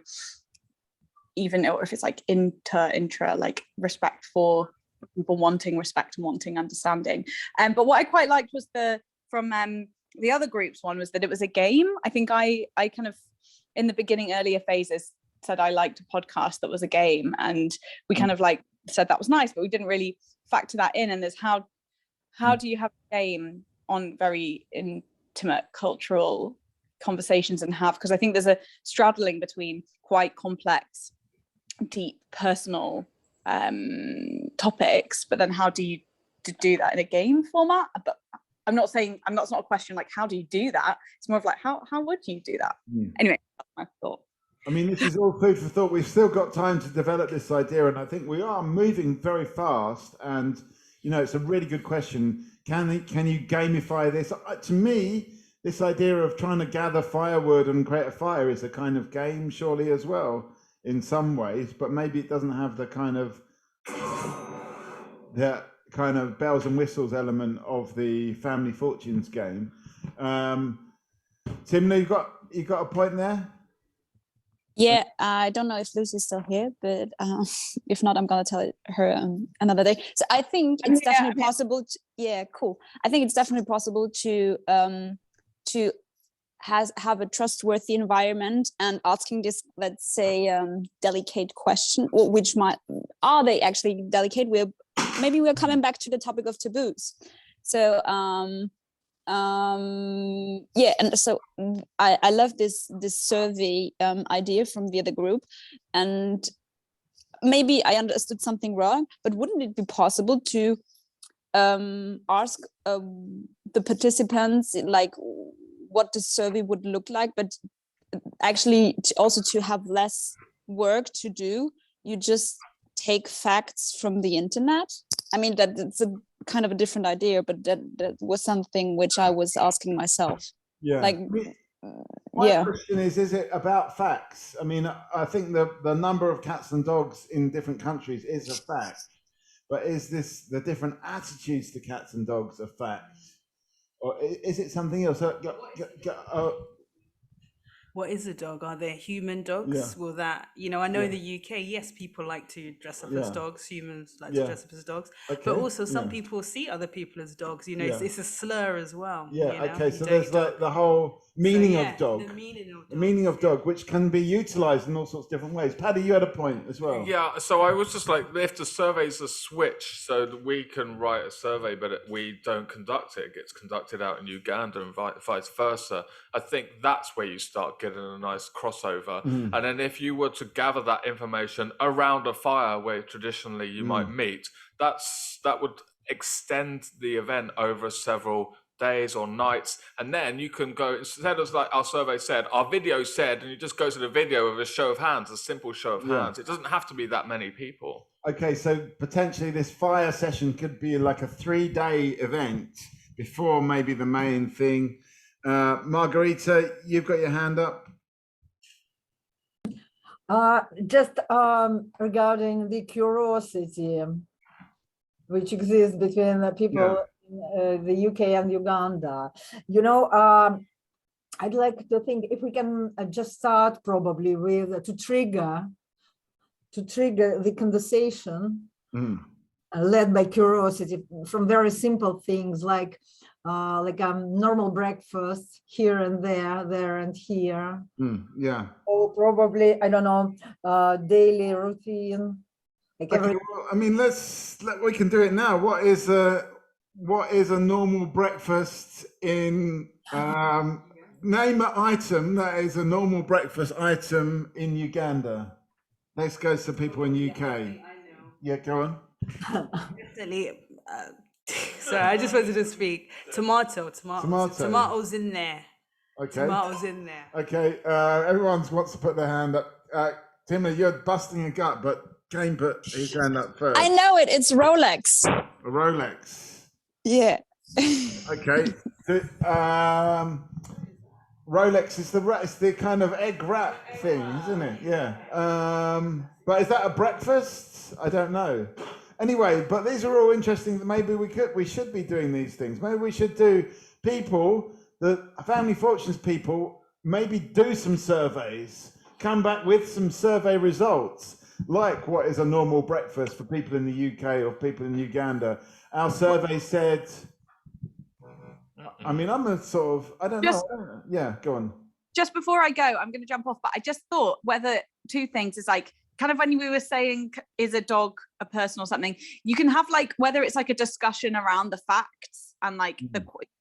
Speaker 9: even if it's like intra, like respect for people, wanting respect and wanting understanding. But what I quite liked was from the other groups one was that it was a game. I think I kind of, in the beginning, earlier phases, said I liked a podcast that was a game, and we kind of like said that was nice, but we didn't really factor that in. And there's how do you have a game on very intimate cultural conversations and have, because I think there's a straddling between quite complex, deep, personal topics, but then how do you do that in a game format? But I'm not saying, it's not a question like how do you do that, it's more of like how would you do that? Anyway, that's my thought.
Speaker 1: I mean, this is all food for thought. We've still got time to develop this idea, and I think we are moving very fast. And it's a really good question. Can you gamify this? To me, this idea of trying to gather firewood and create a fire is a kind of game, surely, as well, in some ways. But maybe it doesn't have the kind of bells and whistles element of the Family Fortunes game. Timna, you got a point there?
Speaker 10: Yeah, I don't know if Lucy's still here, but if not, I'm gonna tell her another day. So I think it's definitely possible. Cool. I think it's definitely possible to have a trustworthy environment, and asking this, let's say, delicate question, which are they actually delicate? Maybe we're coming back to the topic of taboos. So and so I love this survey idea from the other group, and maybe I understood something wrong, but wouldn't it be possible to ask the participants like what the survey would look like, but actually also to have less work to do? You just take facts from the internet. I mean, that's a kind of a different idea, but that was something which I was asking myself.
Speaker 1: Yeah.
Speaker 10: Like,
Speaker 1: my question is it about facts? I mean, I think the number of cats and dogs in different countries is a fact, but is this the different attitudes to cats and dogs a fact? Or is it something else?
Speaker 3: What is a dog? Are there human dogs?
Speaker 1: Yeah.
Speaker 3: Will that, I know in the UK, yes, people like to dress up as dogs. Humans like to dress up as dogs.
Speaker 1: Okay.
Speaker 3: But also some people see other people as dogs. It's a slur as well.
Speaker 1: Okay. So there's like the whole meaning of dog. The meaning of dog, which can be utilized in all sorts of different ways. Paddy, you had a point as well.
Speaker 2: Yeah, so I was just like, if the survey's a switch, so that we can write a survey, but we don't conduct it, it gets conducted out in Uganda and vice versa. I think that's where you start getting a nice crossover. And then if you were to gather that information around a fire where traditionally you might meet, that would extend the event over several days or nights, and then you can go, instead of like our survey said, our video said, and you just go to the video of a show of hands, a simple show of hands. It doesn't have to be that many people.
Speaker 1: Okay, so potentially this fire session could be like a 3-day event before maybe the main thing. Margarita, you've got your hand up.
Speaker 4: Just regarding the curiosity which exists between the people in the UK and Uganda, I'd like to think if we can just start probably with to trigger the conversation led by curiosity from very simple things like normal breakfast here and there and here. Or probably, I don't know, daily routine. Like
Speaker 1: okay, well, I mean, we can do it now. What is a normal breakfast in name an item that is a normal breakfast item in Uganda? Let's go to people in UK. I know. Yeah, go on.
Speaker 3: Definitely. Sorry, I just wanted to speak. Tomatoes in there.
Speaker 1: Okay.
Speaker 3: Tomatoes in there.
Speaker 1: Okay. Everyone wants to put their hand up. Timmy, you're busting a gut, but Kane put his hand up first.
Speaker 9: I know it. It's Rolex.
Speaker 1: A Rolex.
Speaker 9: Yeah.
Speaker 1: Okay. Rolex is the kind of egg wrap thing, isn't it? Yeah. But is that a breakfast? I don't know. Anyway, but these are all interesting. Maybe we should be doing these things. Maybe we should do the family fortunes people, maybe do some surveys, come back with some survey results, like what is a normal breakfast for people in the UK or people in Uganda. Our survey said, I mean, I don't know. Yeah, go on.
Speaker 9: Just before I go, I'm going to jump off, but I just thought whether two things is like, kind of when we were saying, is a dog a person or something, you can have like, whether it's like a discussion around the facts and like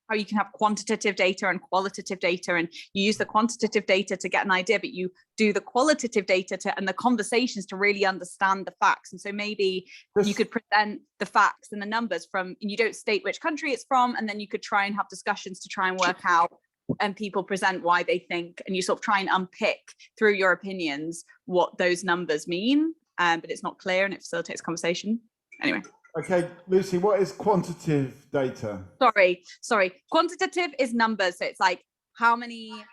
Speaker 9: how you can have quantitative data and qualitative data, and you use the quantitative data to get an idea, but you do the qualitative data and the conversations to really understand the facts. And so maybe you could present the facts and the numbers and you don't state which country it's from, and then you could try and have discussions to try and work out, and people present why they think, and you sort of try and unpick through your opinions what those numbers mean, but it's not clear and it facilitates conversation. Anyway.
Speaker 1: Okay, Lucy, what is quantitative data?
Speaker 9: Sorry. Quantitative is numbers. So it's like, how many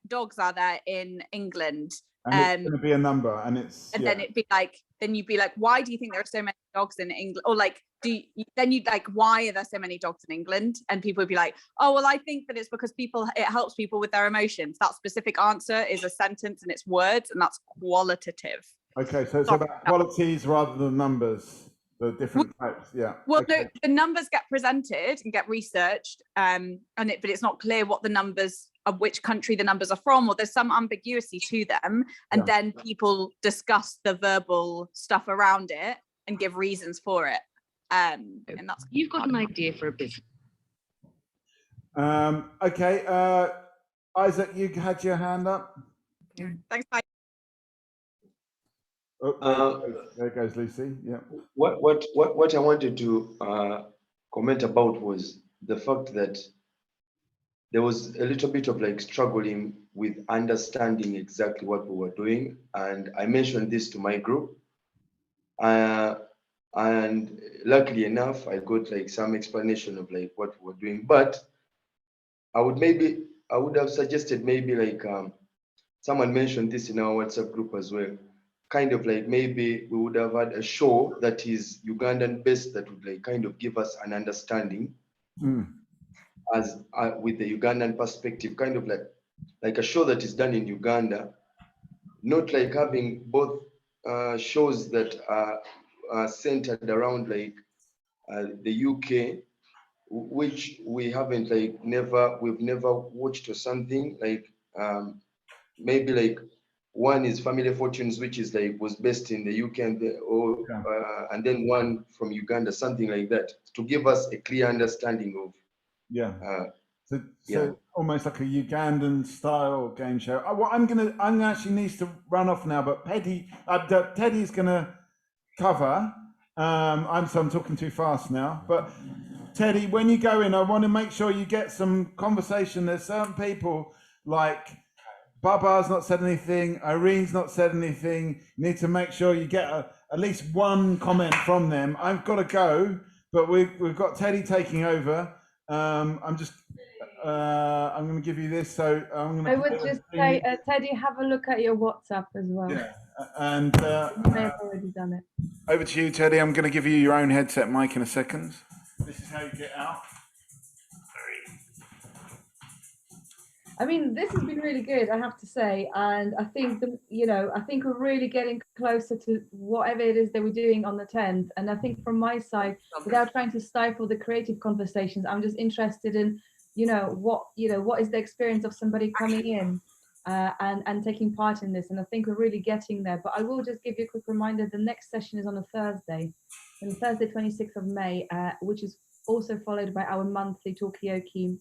Speaker 9: dogs are there in England?
Speaker 1: And it's going to be a number, and
Speaker 9: then it'd be like, then you'd be like, why do you think there are so many dogs in England? Or like, then you'd like, why are there so many dogs in England? And people would be like, oh, well, I think that it's because it helps people with their emotions. That specific answer is a sentence and it's words, and that's qualitative.
Speaker 1: Okay, so it's about qualities rather than numbers. The different types, yeah.
Speaker 9: Well, okay. No, the numbers get presented and get researched, but it's not clear what the numbers of which country the numbers are from, or there's some ambiguity to them, and then people discuss the verbal stuff around it and give reasons for it. And that's
Speaker 18: you've got an idea for a business.
Speaker 1: Okay, Isaac, you had your hand up.
Speaker 9: Thanks, bye.
Speaker 1: There goes Lucy. Yeah.
Speaker 6: What I wanted to comment about was the fact that there was a little bit of like struggling with understanding exactly what we were doing, and I mentioned this to my group, and luckily enough, I got like some explanation of like what we were doing. But I would have suggested maybe like someone mentioned this in our WhatsApp group as well, kind of like maybe we would have had a show that is Ugandan based that would like kind of give us an understanding as with the Ugandan perspective, kind of like a show that is done in Uganda, not like having both shows that are centered around like the UK, which we haven't like we've never watched or something like maybe like one is Family Fortunes, which is like was based in the UK and then one from Uganda, something like that, to give us a clear understanding of
Speaker 1: so almost like a Ugandan style game show. What I'm actually needs to run off now, but Teddy's gonna cover. I'm talking too fast now, but Teddy, when you go in, I want to make sure you get some conversation. There's certain people like Baba's not said anything, Irene's not said anything. You need to make sure you get at least one comment from them. I've got to go, but we've got Teddy taking over. I'm going to give you this. So
Speaker 5: I would just say, Teddy, have a look at your WhatsApp as well.
Speaker 1: Yeah, and
Speaker 5: you may have already done it.
Speaker 1: Over to you, Teddy. I'm going to give you your own headset mic in a second. This is how you get out.
Speaker 5: I mean, this has been really good, I have to say, and I think I think we're really getting closer to whatever it is that we're doing on the 10th. And I think from my side, without trying to stifle the creative conversations, I'm just interested in, what is the experience of somebody coming in and taking part in this. And I think we're really getting there. But I will just give you a quick reminder: the next session is on a Thursday, on Thursday, 26th of May, which is also followed by our monthly Talkaoke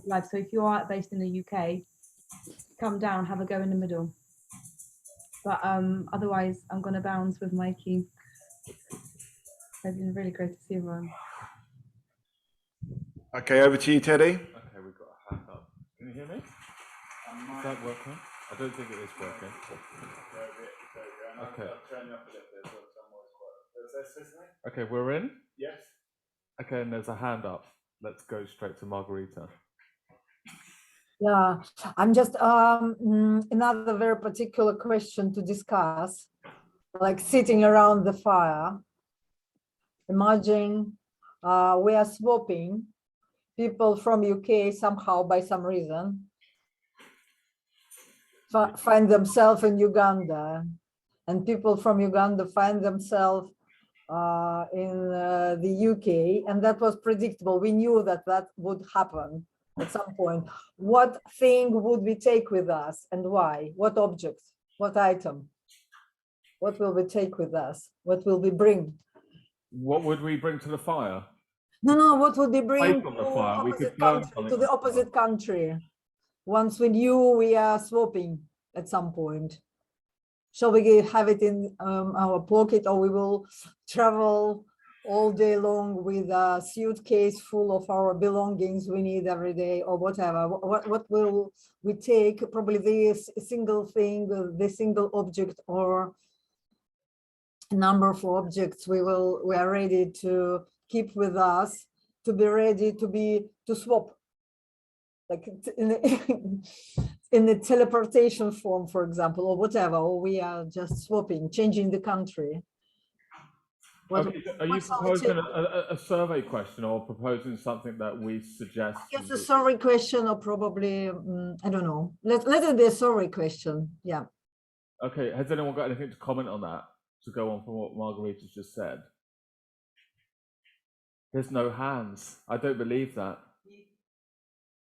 Speaker 5: live. So if you are based in the UK, come down, have a go in the middle. But otherwise, I'm going to bounce with Mikey. It's been really great to see everyone.
Speaker 1: Okay, over to you, Teddy.
Speaker 18: Okay, we've got a hand up. Can you hear me? Is that working? I don't think it is working. Okay. Okay, we're in?
Speaker 1: Yes.
Speaker 18: Okay, and there's a hand up. Let's go straight to Margarita.
Speaker 4: Yeah, I'm just another very particular question to discuss, like sitting around the fire. Imagine we are swapping people from UK somehow by some reason find themselves in Uganda, and people from Uganda find themselves in the UK, and that was predictable. We knew that would happen at some point. What thing would we take with us and why? What object? What item? What will we take with us? What will we bring?
Speaker 18: What would we bring to the fire?
Speaker 4: No, what would we bring
Speaker 18: from the fire. We could
Speaker 4: to the opposite country? Once we knew we are swapping at some point. Shall we have it in our pocket, or we will travel all day long with a suitcase full of our belongings we need every day, or whatever? What will we take? Probably this single thing, the single object, or a number of objects we are ready to keep with us, to be ready to swap, like in the teleportation form, for example, or whatever, or we are just swapping, changing the country.
Speaker 18: Okay, are you proposing a survey question, or proposing something that we suggest?
Speaker 4: Yes, a survey question, or probably, I don't know. Let it be a survey question, yeah.
Speaker 18: Okay, has anyone got anything to comment on that, to go on from what Margarita's just said? There's no hands. I don't believe that.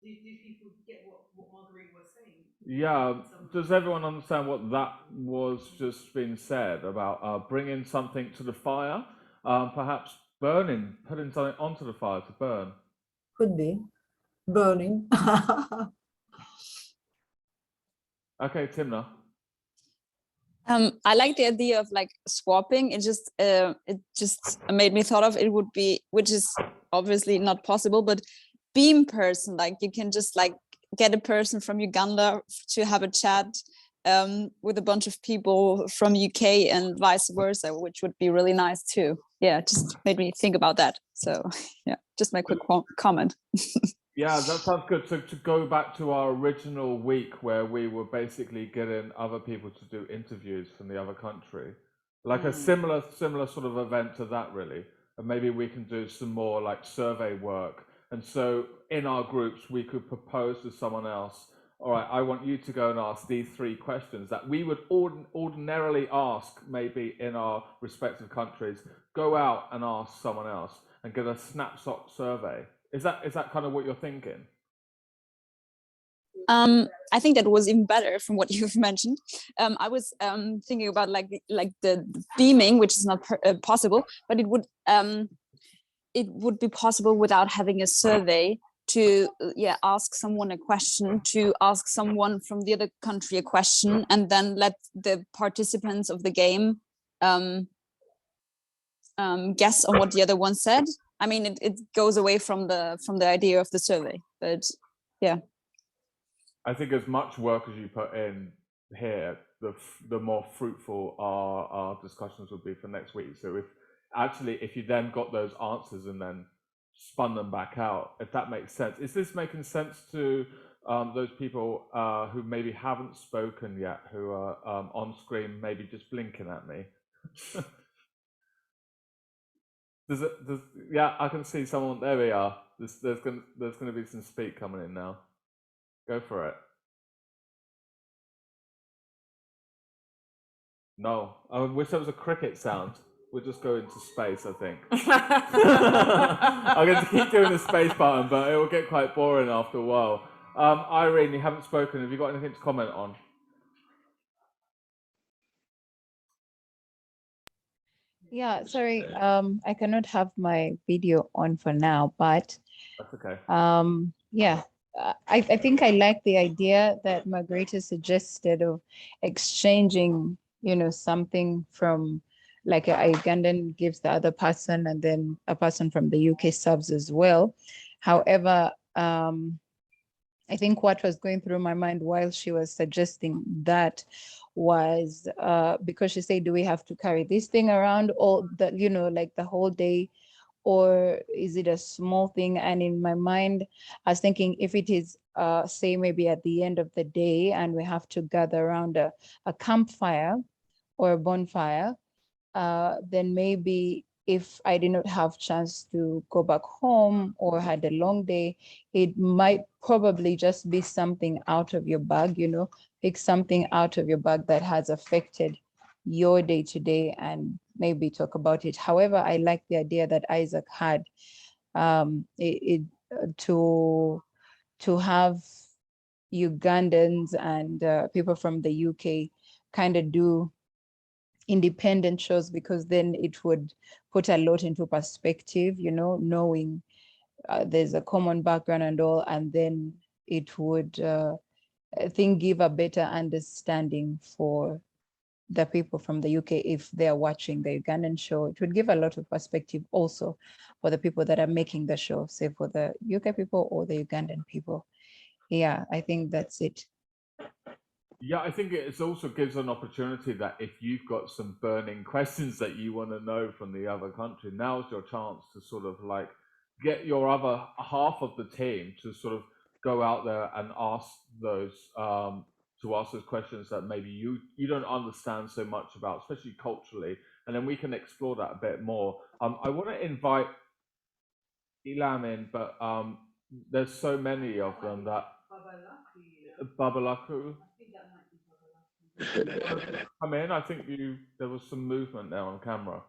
Speaker 3: Do people get what Margarita was saying?
Speaker 18: Yeah, does everyone understand what that was just been said about bringing something to the fire, perhaps putting something onto the fire to burn?
Speaker 4: Could be burning.
Speaker 18: Okay, Timna.
Speaker 9: I like the idea of like swapping. It just made me thought of it would be, which is obviously not possible, but beam person, like you can just like get a person from Uganda to have a chat with a bunch of people from UK and vice versa, which would be really nice too.
Speaker 10: yeah, just made me think about that. So yeah, just my quick comment.
Speaker 18: Yeah, that sounds good. So to go back to our original week where we were basically getting other people to do interviews from the other country, like a similar sort of event to that, really. And maybe we can do some more like survey work. And so in our groups, we could propose to someone else, all right, I want you to go and ask these 3 questions that we would ordinarily ask maybe in our respective countries. Go out and ask someone else and get a snapshot survey. Is that kind of what you're thinking?
Speaker 10: I think that was even better from what you've mentioned. I was thinking about like the beaming, which is not possible, but it would be possible without having a survey to ask someone a question, to ask someone from the other country a question, and then let the participants of the game guess on what the other one said. I mean, it goes away from the idea of the survey, but yeah.
Speaker 18: I think as much work as you put in here, the more fruitful our discussions would be for next week. So if you then got those answers and then spun them back out, if that makes sense. Is this making sense to those people who maybe haven't spoken yet, who are on screen, maybe just blinking at me? Yeah, I can see someone. There we are. There's going to be some speak coming in now. Go for it. No, I wish there was a cricket sound. We'll just go into space, I think. I'm going to keep doing the space button, but it will get quite boring after a while. Irene, you haven't spoken. Have you got anything to comment on?
Speaker 19: Yeah, sorry, I cannot have my video on for now, but
Speaker 18: that's okay.
Speaker 19: Yeah, I think I like the idea that Margarita suggested of exchanging, something from like a Ugandan gives the other person, and then a person from the UK subs as well. However, I think what was going through my mind while she was suggesting that was because she said, do we have to carry this thing around all the, like the whole day, or is it a small thing? And in my mind, I was thinking if it is, say maybe at the end of the day and we have to gather around a campfire or a bonfire, then maybe if I did not have chance to go back home or had a long day, it might probably just be something out of your bag, pick something out of your bag that has affected your day to day and maybe talk about it. However, I like the idea that Isaac had to have Ugandans and people from the UK kind of do independent shows, because then it would put a lot into perspective, knowing there's a common background and all, and then it would I think give a better understanding for the people from the UK if they're watching the Ugandan show. It would give a lot of perspective also for the people that are making the show, say for the UK people or the Ugandan people. Yeah, I think that's it.
Speaker 18: Yeah, I think it also gives an opportunity that if you've got some burning questions that you want to know from the other country, now's your chance to sort of like get your other half of the team to sort of go out there and ask those questions that maybe you don't understand so much about, especially culturally, and then we can explore that a bit more. I want to invite Ilam in, but there's so many of them that Babalaku. Come in. I think there was some movement there on camera.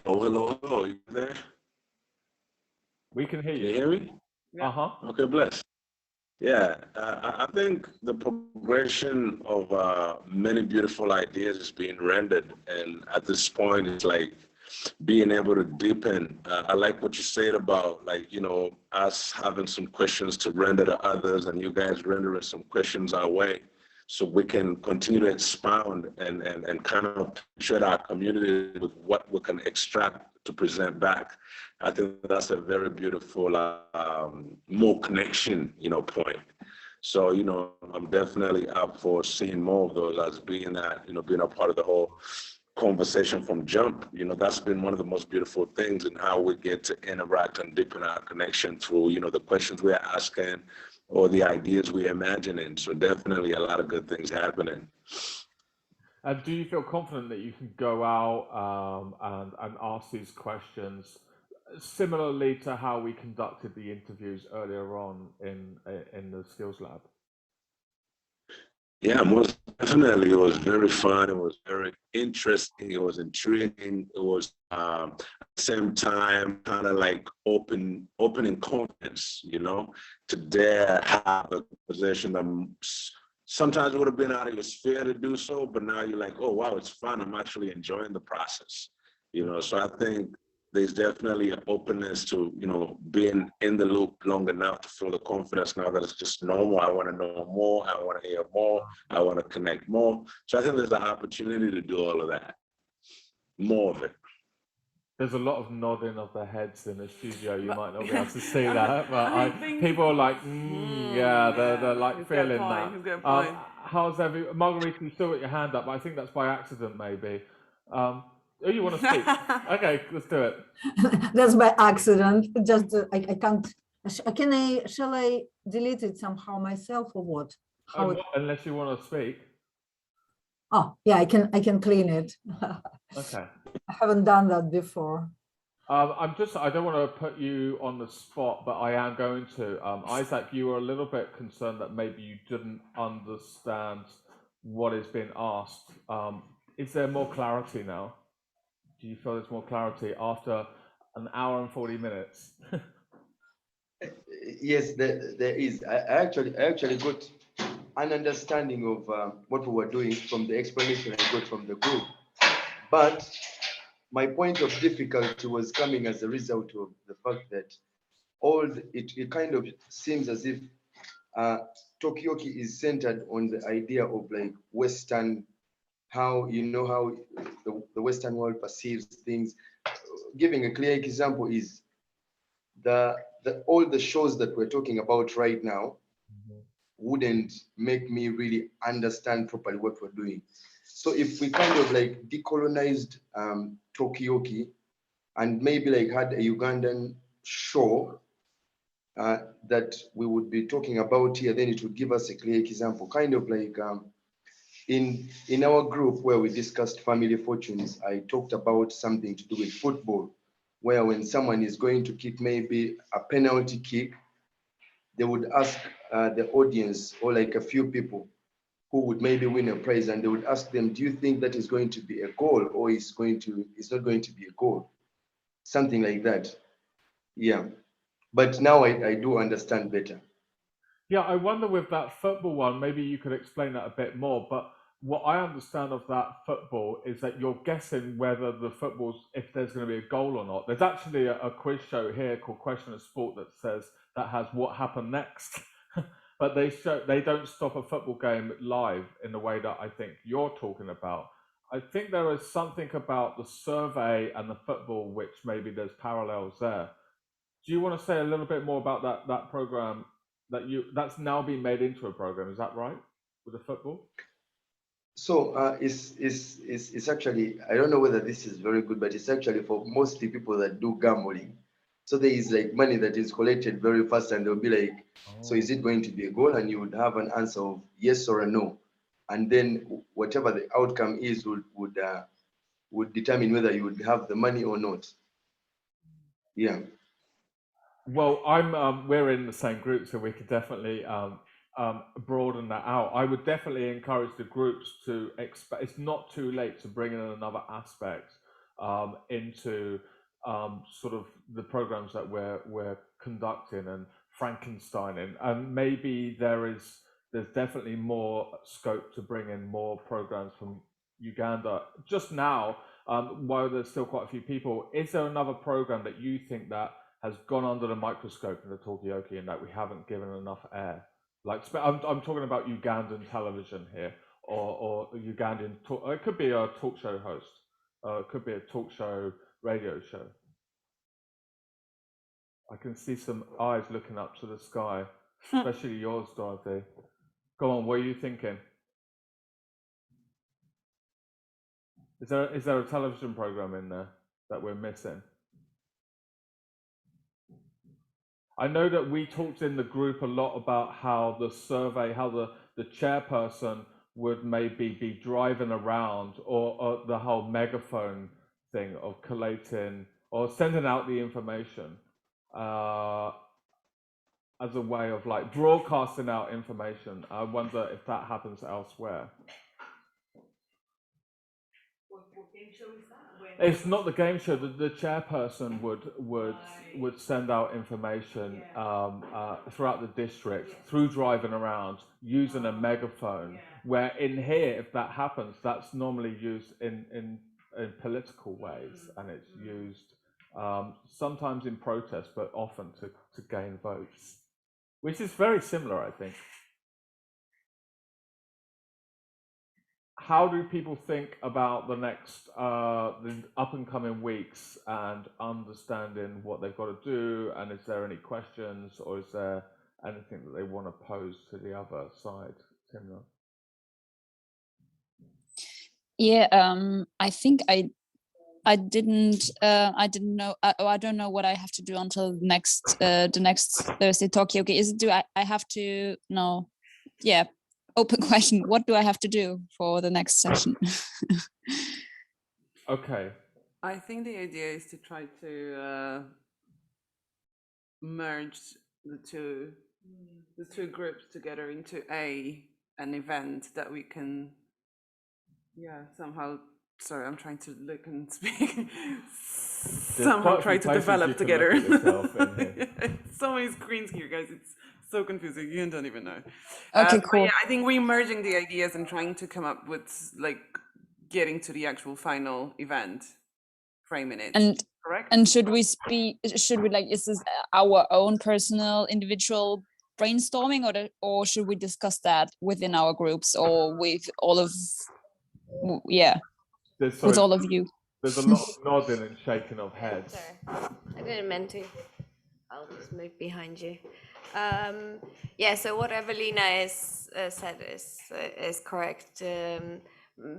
Speaker 20: Hello, you there?
Speaker 18: We can hear you.
Speaker 20: Can you hear me?
Speaker 18: Uh-huh.
Speaker 20: Okay, bless. Yeah, I think the progression of many beautiful ideas is being rendered, and at this point, it's like being able to deepen. I like what you said about us having some questions to render to others, and you guys rendering some questions our way, so we can continue to expound and kind of picture our community with what we can extract to present back. I think that's a very beautiful more connection, point. So, I'm definitely up for seeing more of those as being that, being a part of the whole conversation from jump. You know, that's been one of the most beautiful things, and how we get to interact and deepen our connection through, you know, the questions we're asking or the ideas we're imagining. So definitely a lot of good things happening.
Speaker 18: And do you feel confident that you can go out and ask these questions similarly to how we conducted the interviews earlier on in the skills lab?
Speaker 20: Yeah, most definitely. It was very fun. It was very interesting. It was intriguing. It was at the same time kind of like opening confidence, you know, to dare have a conversation that sometimes it would have been out of your sphere to do so, but now you're like, oh wow, it's fun. I'm actually enjoying the process, you know. So I think there's definitely an openness to, you know, being in the loop long enough to feel the confidence now that it's just normal. I want to know more. I want to hear more. I want to connect more. So I think there's an opportunity to do all of that, more of it.
Speaker 18: There's a lot of nodding of their heads in the studio. You might not be able to see that, but people are like, yeah, they're like feeling that. How's Margarita, you still got your hand up, but I think that's by accident, maybe. Oh, you want to speak? Okay, let's do it.
Speaker 4: That's by accident. Just I can't. Shall I delete it somehow myself or what?
Speaker 18: Unless you want to speak.
Speaker 4: Oh yeah, I can clean it.
Speaker 18: Okay.
Speaker 4: I haven't done that before.
Speaker 18: I don't want to put you on the spot, but I am going to. Isaac, you were a little bit concerned that maybe you didn't understand what is being asked. Is there more clarity now? Do you feel there's more clarity after an hour and 40 minutes?
Speaker 6: Yes, there is. I actually got an understanding of what we were doing from the explanation I got from the group. But my point of difficulty was coming as a result of the fact that it kind of seems as if Talkaoke is centered on the idea of like Western, how, you know, how the Western world perceives things. Giving a clear example is all the shows that we're talking about right now wouldn't make me really understand properly what we're doing. So if we kind of like decolonized Talkaoke and maybe like had a Ugandan show that we would be talking about here, then it would give us a clear example. Kind of like in our group where we discussed family fortunes, I talked about something to do with football, where when someone is going to kick maybe a penalty kick, they would ask the audience or like a few people who would maybe win a prize, and they would ask them, do you think that is going to be a goal or it's not going to be a goal? Something like that. Yeah. But now I do understand better.
Speaker 18: Yeah, I wonder with that football one, maybe you could explain that a bit more. But what I understand of that football is that you're guessing whether the football's, if there's going to be a goal or not. There's actually a quiz show here called Question of Sport that has what happened next. But they don't stop a football game live in the way that I think you're talking about. I think there is something about the survey and the football which maybe there's parallels there. Do you want to say a little bit more about that program that's now been made into a program? Is that right, with the football?
Speaker 6: So it's actually, I don't know whether this is very good, but it's actually for mostly people that do gambling. So there is like money that is collected very fast, and they'll be like, so is it going to be a goal? And you would have an answer of yes or a no, and then whatever the outcome is would determine whether you would have the money or not. Yeah.
Speaker 18: Well, we're in the same group, so we could definitely broaden that out. I would definitely encourage the groups to expect. It's not too late to bring in another aspect into sort of the programs that we're conducting and Frankensteining, and maybe there's definitely more scope to bring in more programs from Uganda. Just now, while there's still quite a few people, is there another program that you think that has gone under the microscope in the Talkaoke and that we haven't given enough air? Like, I'm talking about Ugandan television here, or Ugandan talk. It could be a talk show host. It could be a talk show radio show. I can see some eyes looking up to the sky, especially yours, Dorothy. Go on, what are you thinking? Is there a television program in there that we're missing? I know that we talked in the group a lot about how the survey, how the chairperson would maybe be driving around, or the whole megaphone thing of collating or sending out the information as a way of like broadcasting out information. I wonder if that happens elsewhere.
Speaker 3: What game show is that?
Speaker 18: It's not the game show. The chairperson would send out information throughout the district through driving around using a megaphone. Where in here, if that happens, that's normally used in political ways, and it's used sometimes in protest, but often to gain votes, which is very similar, I think. How do people think about the next, the up and coming weeks and understanding what they've got to do? And is there any questions, or is there anything that they want to pose to the other side, Timna?
Speaker 10: Yeah, I think I didn't know. I don't know what I have to do until the next Thursday Talkaoke. I have to no? Yeah. Open question. What do I have to do for the next session?
Speaker 18: Okay.
Speaker 13: I think the idea is to try to merge the two groups together into an event that we can somehow. Sorry, I'm trying to look and speak. Somehow try to develop together. So many screens here, guys. It's so confusing. You don't even know.
Speaker 10: Okay, cool.
Speaker 13: Yeah, I think we're merging the ideas and trying to come up with like getting to the actual final event, framing it. Correct?
Speaker 10: And should we like, is this our own personal individual brainstorming, or should we discuss that within our groups or with all of with all of you?
Speaker 18: There's a lot of nodding and shaking of heads.
Speaker 7: Sorry, I didn't mean to. I'll just move behind you. So what Evelina said is correct.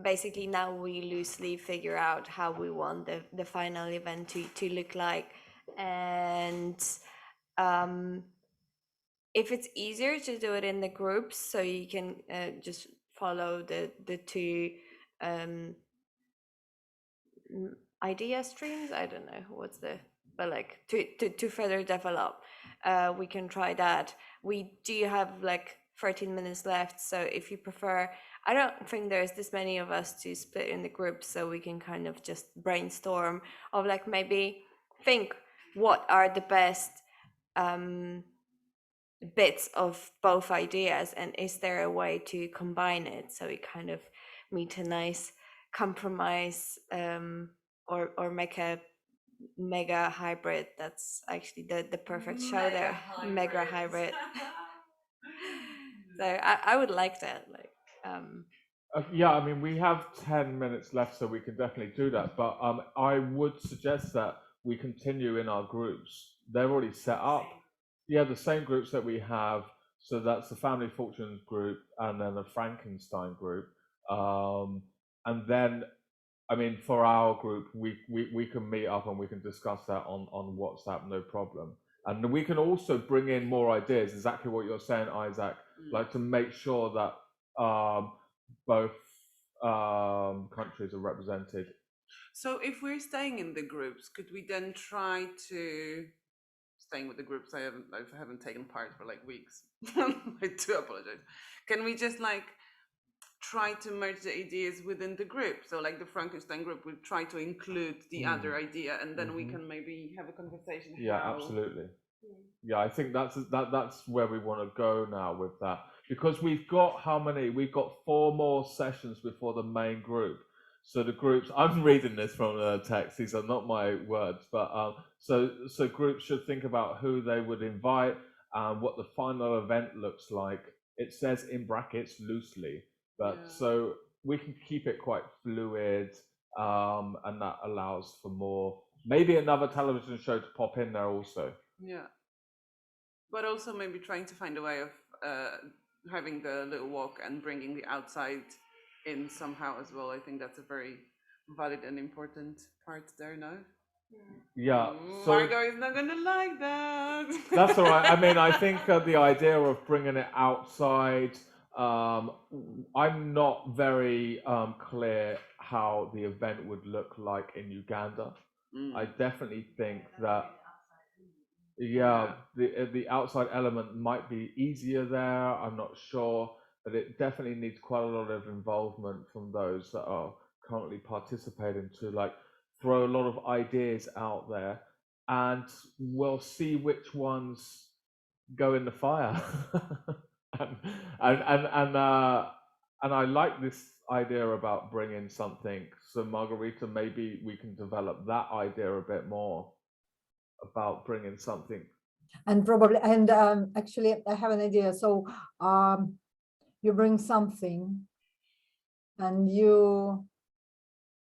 Speaker 7: Basically, now we loosely figure out how we want the final event to look like, and if it's easier to do it in the groups, so you can just follow the two idea streams. I don't know but like to further develop, we can try that. We do have like 13 minutes left, so if you prefer, I don't think there's this many of us to split in the group, so we can kind of just brainstorm of like maybe think what are the best bits of both ideas, and is there a way to combine it so we kind of meet a nice compromise, or make a mega hybrid. That's actually the perfect show there. Mega hybrid. So I would like that.
Speaker 18: Yeah, I mean, we have 10 minutes left, so we can definitely do that. But I would suggest that we continue in our groups. They're already set up. Yeah, the same groups that we have. So that's the Family Fortunes group, and then the Frankenstein group. And then, I mean, for our group, we can meet up and we can discuss that on WhatsApp, no problem. And we can also bring in more ideas, exactly what you're saying, Isaac, like to make sure that both countries are represented.
Speaker 13: So if we're staying in the groups, could we then try to staying with the groups? I haven't taken part for like weeks. I do apologize. Can we just like try to merge the ideas within the group? So like the Frankenstein group will try to include the other idea, and then we can maybe have a conversation.
Speaker 18: Yeah, absolutely. Yeah, I think that's where we want to go now with that, because we've got how many? We've got 4 more sessions before the main group. So the groups, I'm reading this from the text, these are not my words, but so groups should think about who they would invite and what the final event looks like. It says in brackets loosely, but so we can keep it quite fluid, and that allows for more, maybe another television show to pop in there also.
Speaker 13: Yeah, but also maybe trying to find a way of having the little walk and bringing the outside in somehow as well. I think that's a very valid and important part there, no?
Speaker 18: Yeah. So
Speaker 13: Margot is not gonna like that.
Speaker 18: that's all right. I mean, I think the idea of bringing it outside, I'm not very clear how the event would look like in Uganda. I definitely think that, yeah, the outside element might be easier there. I'm not sure, but it definitely needs quite a lot of involvement from those that are currently participating to like throw a lot of ideas out there, and we'll see which ones go in the fire. and and I like this idea about bringing something. So Margarita, maybe we can develop that idea a bit more about bringing something.
Speaker 4: And probably, and actually, I have an idea. So you bring something, and you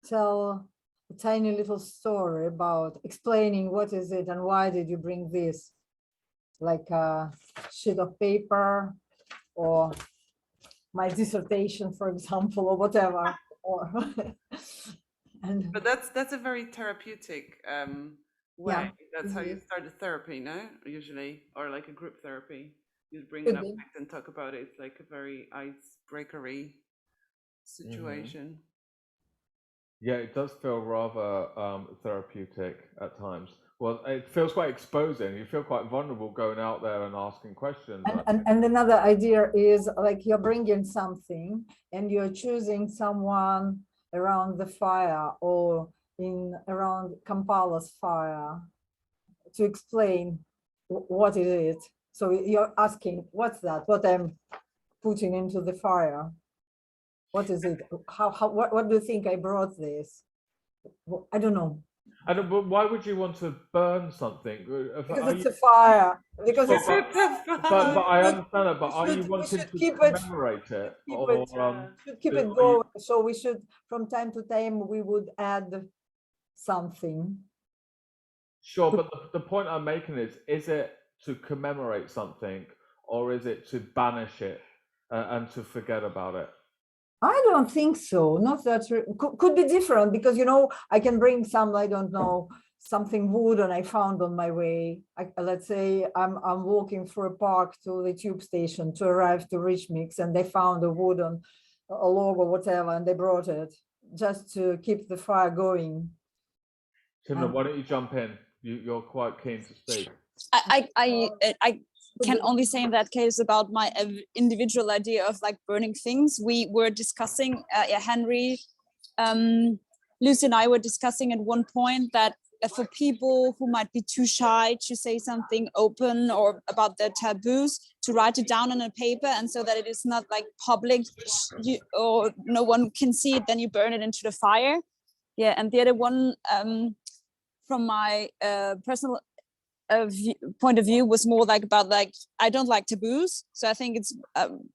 Speaker 4: tell a tiny little story about explaining what is it and why did you bring this, like a sheet of paper or my dissertation, for example, or whatever. Or
Speaker 13: but that's a very therapeutic way.
Speaker 4: Yeah.
Speaker 13: That's how you start a therapy, no? Usually, or like a group therapy. You bring an object and talk about it. It's like a very icebreakery situation.
Speaker 18: Yeah, it does feel rather therapeutic at times. Well, it feels quite exposing. You feel quite vulnerable going out there and asking questions.
Speaker 4: And another idea is like you're bringing something and you're choosing someone around the fire or around Kampala's fire to explain what it is. So you're asking, what's that? What I'm putting into the fire? What is it? What do you think I brought this? I don't know.
Speaker 18: But why would you want to burn something?
Speaker 4: Because it's a fire. Because
Speaker 18: but I understand that. But are you wanting to commemorate it?
Speaker 4: Should keep it going. So we should, from time to time, we would add something.
Speaker 18: Sure, but the point I'm making is it to commemorate something, or is it to banish it and to forget about it?
Speaker 4: I don't think so. Not that could be different because, you know, I can bring some, I don't know, something wooden I found on my way. Let's say I'm walking through a park to the tube station to arrive to Richmix, and they found a wooden log or whatever, and they brought it just to keep the fire going.
Speaker 18: Timna, why don't you jump in? You're quite keen to speak.
Speaker 9: I can only say in that case about my individual idea of like burning things. We were discussing, Henry, Lucy and I were discussing at one point that for people who might be too shy to say something open or about their taboos, to write it down on a paper, and so that it is not like public or no one can see it, then you burn it into the fire. Yeah, and the other one, from my personal point of view, was more like about like I don't like taboos, so I think it's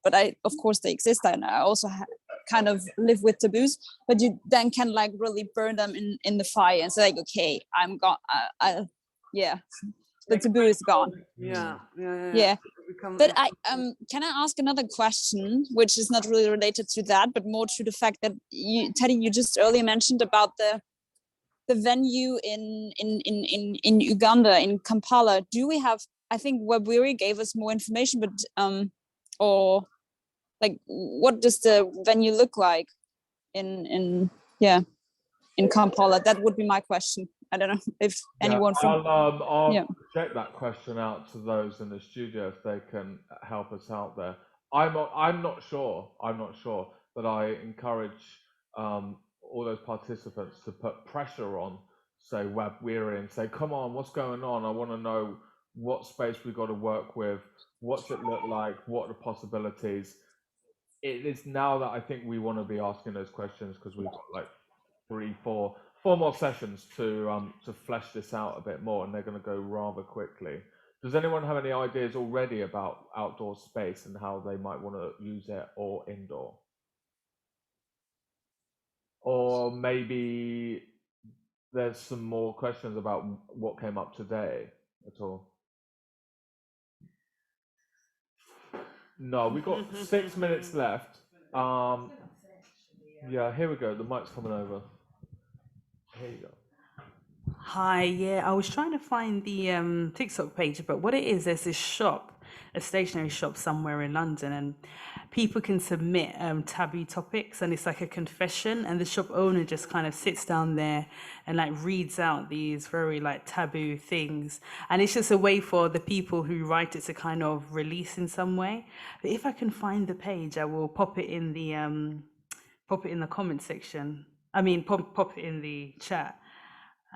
Speaker 9: but I, of course they exist, and I also kind of live with taboos, but you then can like really burn them in the fire and say like, okay, I'm gone, yeah, the taboo is gone.
Speaker 13: Yeah.
Speaker 9: But I can I ask another question, which is not really related to that, but more to the fact that Teddy, you just earlier mentioned about the venue in Uganda, in Kampala. Do we have, I think Wabwiri gave us more information, but or like what does the venue look like in Kampala? That would be my question. I don't know if anyone from
Speaker 18: I'll check that question out to those in the studio if they can help us out there. I'm not sure, but I encourage all those participants to put pressure on, say, Wabwiri, and say, come on, what's going on? I want to know what space we've got to work with, what's it look like, what are the possibilities. It is now that I think we want to be asking those questions, because we've got like 4 more sessions to flesh this out a bit more, and they're going to go rather quickly. Does anyone have any ideas already about outdoor space and how they might want to use it, or indoor? Or maybe there's some more questions about what came up today at all? No, we've got 6 minutes left. Yeah, here we go. The mic's coming over. Here you go.
Speaker 3: Hi, yeah, I was trying to find the TikTok page, but what it is, there's this shop, a stationery shop somewhere in London, and people can submit taboo topics, and it's like a confession, and the shop owner just kind of sits down there and like reads out these very like taboo things, and it's just a way for the people who write it to kind of release in some way. But if I can find the page, I will pop it in the comment section. I mean, pop it in the chat.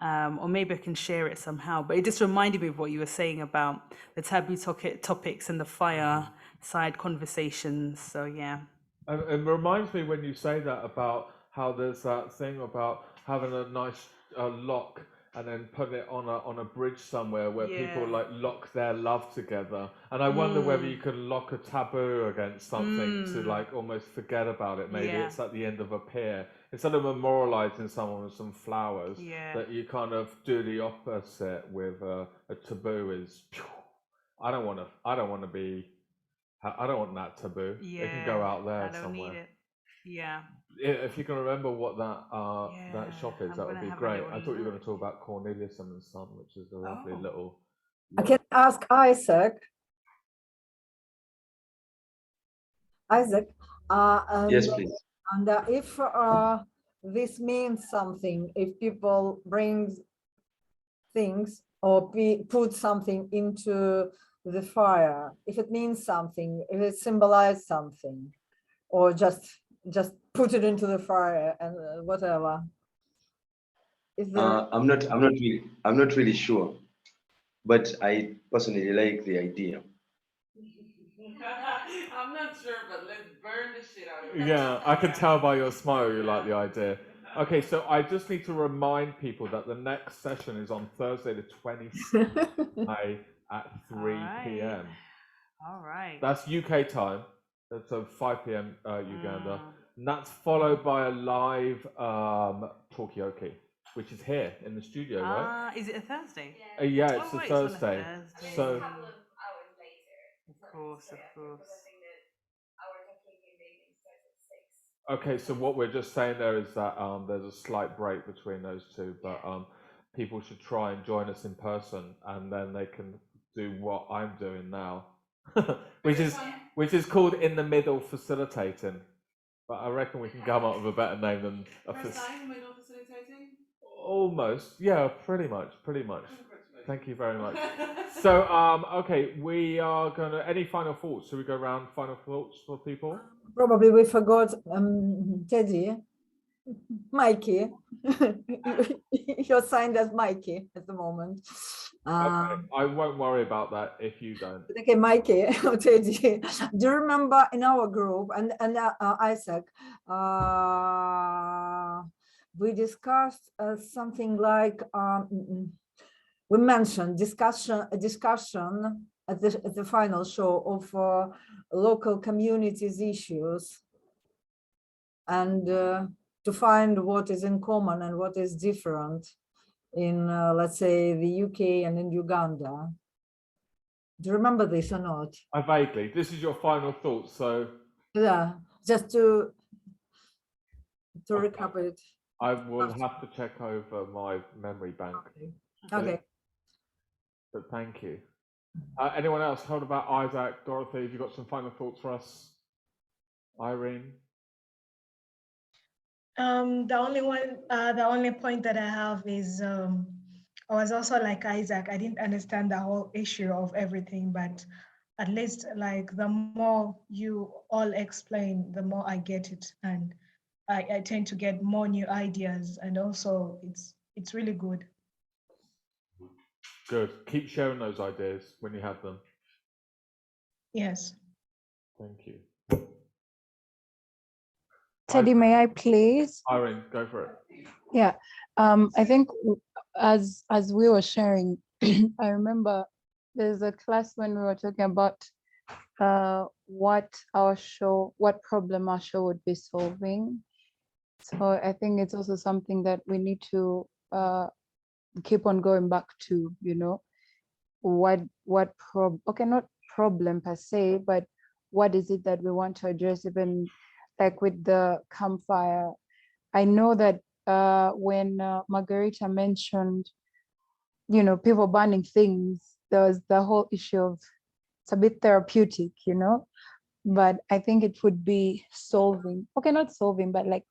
Speaker 3: Or maybe I can share it somehow. But it just reminded me of what you were saying about the taboo topics and the fireside conversations. So yeah.
Speaker 18: And it reminds me when you say that about how there's that thing about having a nice lock and then put it on a bridge somewhere where people like lock their love together. And I wonder whether you can lock a taboo against something to like almost forget about it. Maybe it's at the end of a pier. Instead of memorializing someone with some flowers, that you kind of do the opposite with a taboo is, I don't want that taboo.
Speaker 3: Yeah,
Speaker 18: It can go out there
Speaker 3: I don't
Speaker 18: somewhere.
Speaker 3: need it. Yeah.
Speaker 18: If you can remember what that shop is,
Speaker 3: I'm
Speaker 18: that would
Speaker 3: gonna
Speaker 18: be
Speaker 3: have a
Speaker 18: great.
Speaker 3: little
Speaker 18: I thought you were
Speaker 3: look.
Speaker 18: going to talk about Cornelius and Son, which is a lovely little.
Speaker 4: I can ask Isaac. Isaac,
Speaker 6: Yes, please.
Speaker 4: And if this means something, if people bring things or put something into the fire, if it means something, if it symbolizes something, or just put it into the fire and whatever.
Speaker 6: I'm not really sure, but I personally like the idea.
Speaker 13: I'm not sure, but let's burn the shit out of it.
Speaker 18: Yeah, I can tell by your smile you like the idea. Okay, so I just need to remind people that the next session is on Thursday, the 26th May at 3 p.m.
Speaker 3: All right.
Speaker 18: That's UK time. That's 5 p.m. Uganda. And that's followed by a live Talkaoke, which is here in the studio, right?
Speaker 3: Is it a Thursday?
Speaker 18: Yeah, it's a
Speaker 3: right,
Speaker 18: Thursday.
Speaker 3: It's on a Thursday.
Speaker 18: So,
Speaker 3: Of course.
Speaker 18: okay, so what we're just saying there is that there's a slight break between those two, but people should try and join us in person, and then they can do what I'm doing now, which is called in the middle facilitating. But I reckon we can come up with a better name than a
Speaker 13: Middle facilitating?
Speaker 18: almost. Yeah, pretty much. Thank you very much. So, okay, we are gonna. Any final thoughts? Should we go around final thoughts for people?
Speaker 4: Probably we forgot Teddy, Mikey. You're signed as Mikey at the moment.
Speaker 18: Okay, I won't worry about that if you don't.
Speaker 4: Okay, Mikey, Teddy, do you remember in our group and Isaac, we discussed something like we mentioned a discussion at the final show of local communities issues and to find what is in common and what is different in, let's say, the UK and in Uganda. Do you remember this or not?
Speaker 18: I vaguely. This is your final thoughts, so.
Speaker 4: Yeah, just to recap it.
Speaker 18: I will have to check over my memory bank.
Speaker 4: Okay.
Speaker 18: But thank you. Anyone else? What about Isaac, Dorothy? Have you got some final thoughts for us? Irene?
Speaker 11: The only point that I have is I was also like Isaac. I didn't understand the whole issue of everything, but at least like the more you all explain, the more I get it, and I tend to get more new ideas, and also it's really good.
Speaker 18: Good. Keep sharing those ideas when you have them.
Speaker 11: Yes.
Speaker 18: Thank you.
Speaker 19: Teddy, may I please?
Speaker 18: Irene, go for it.
Speaker 19: Yeah, I think as we were sharing, I remember there's a class when we were talking about what problem our show would be solving. So I think it's also something that we need to keep on going back to, you know, not problem per se, but what is it that we want to address, even like with the campfire. I know that when Margarita mentioned, you know, people burning things, there was the whole issue of it's a bit therapeutic, you know, but I think it would be solving, okay, not solving, but like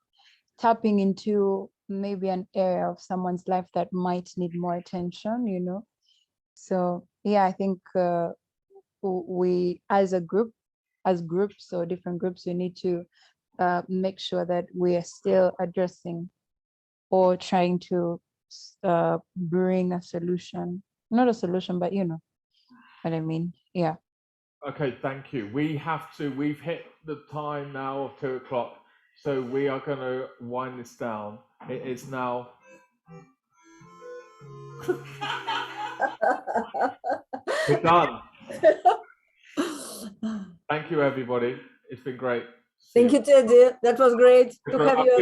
Speaker 19: tapping into maybe an area of someone's life that might need more attention, you know. So yeah, I think we as a group, as groups or different groups, we need to make sure that we are still addressing or trying to bring a solution, not a solution, but you know what I mean. Yeah.
Speaker 18: Okay, thank you. We've hit the time now of 2 o'clock. So we are going to wind this down. It is now. We're done. Thank you, everybody. It's been great.
Speaker 4: Thank you, Teddy. That was great to have you.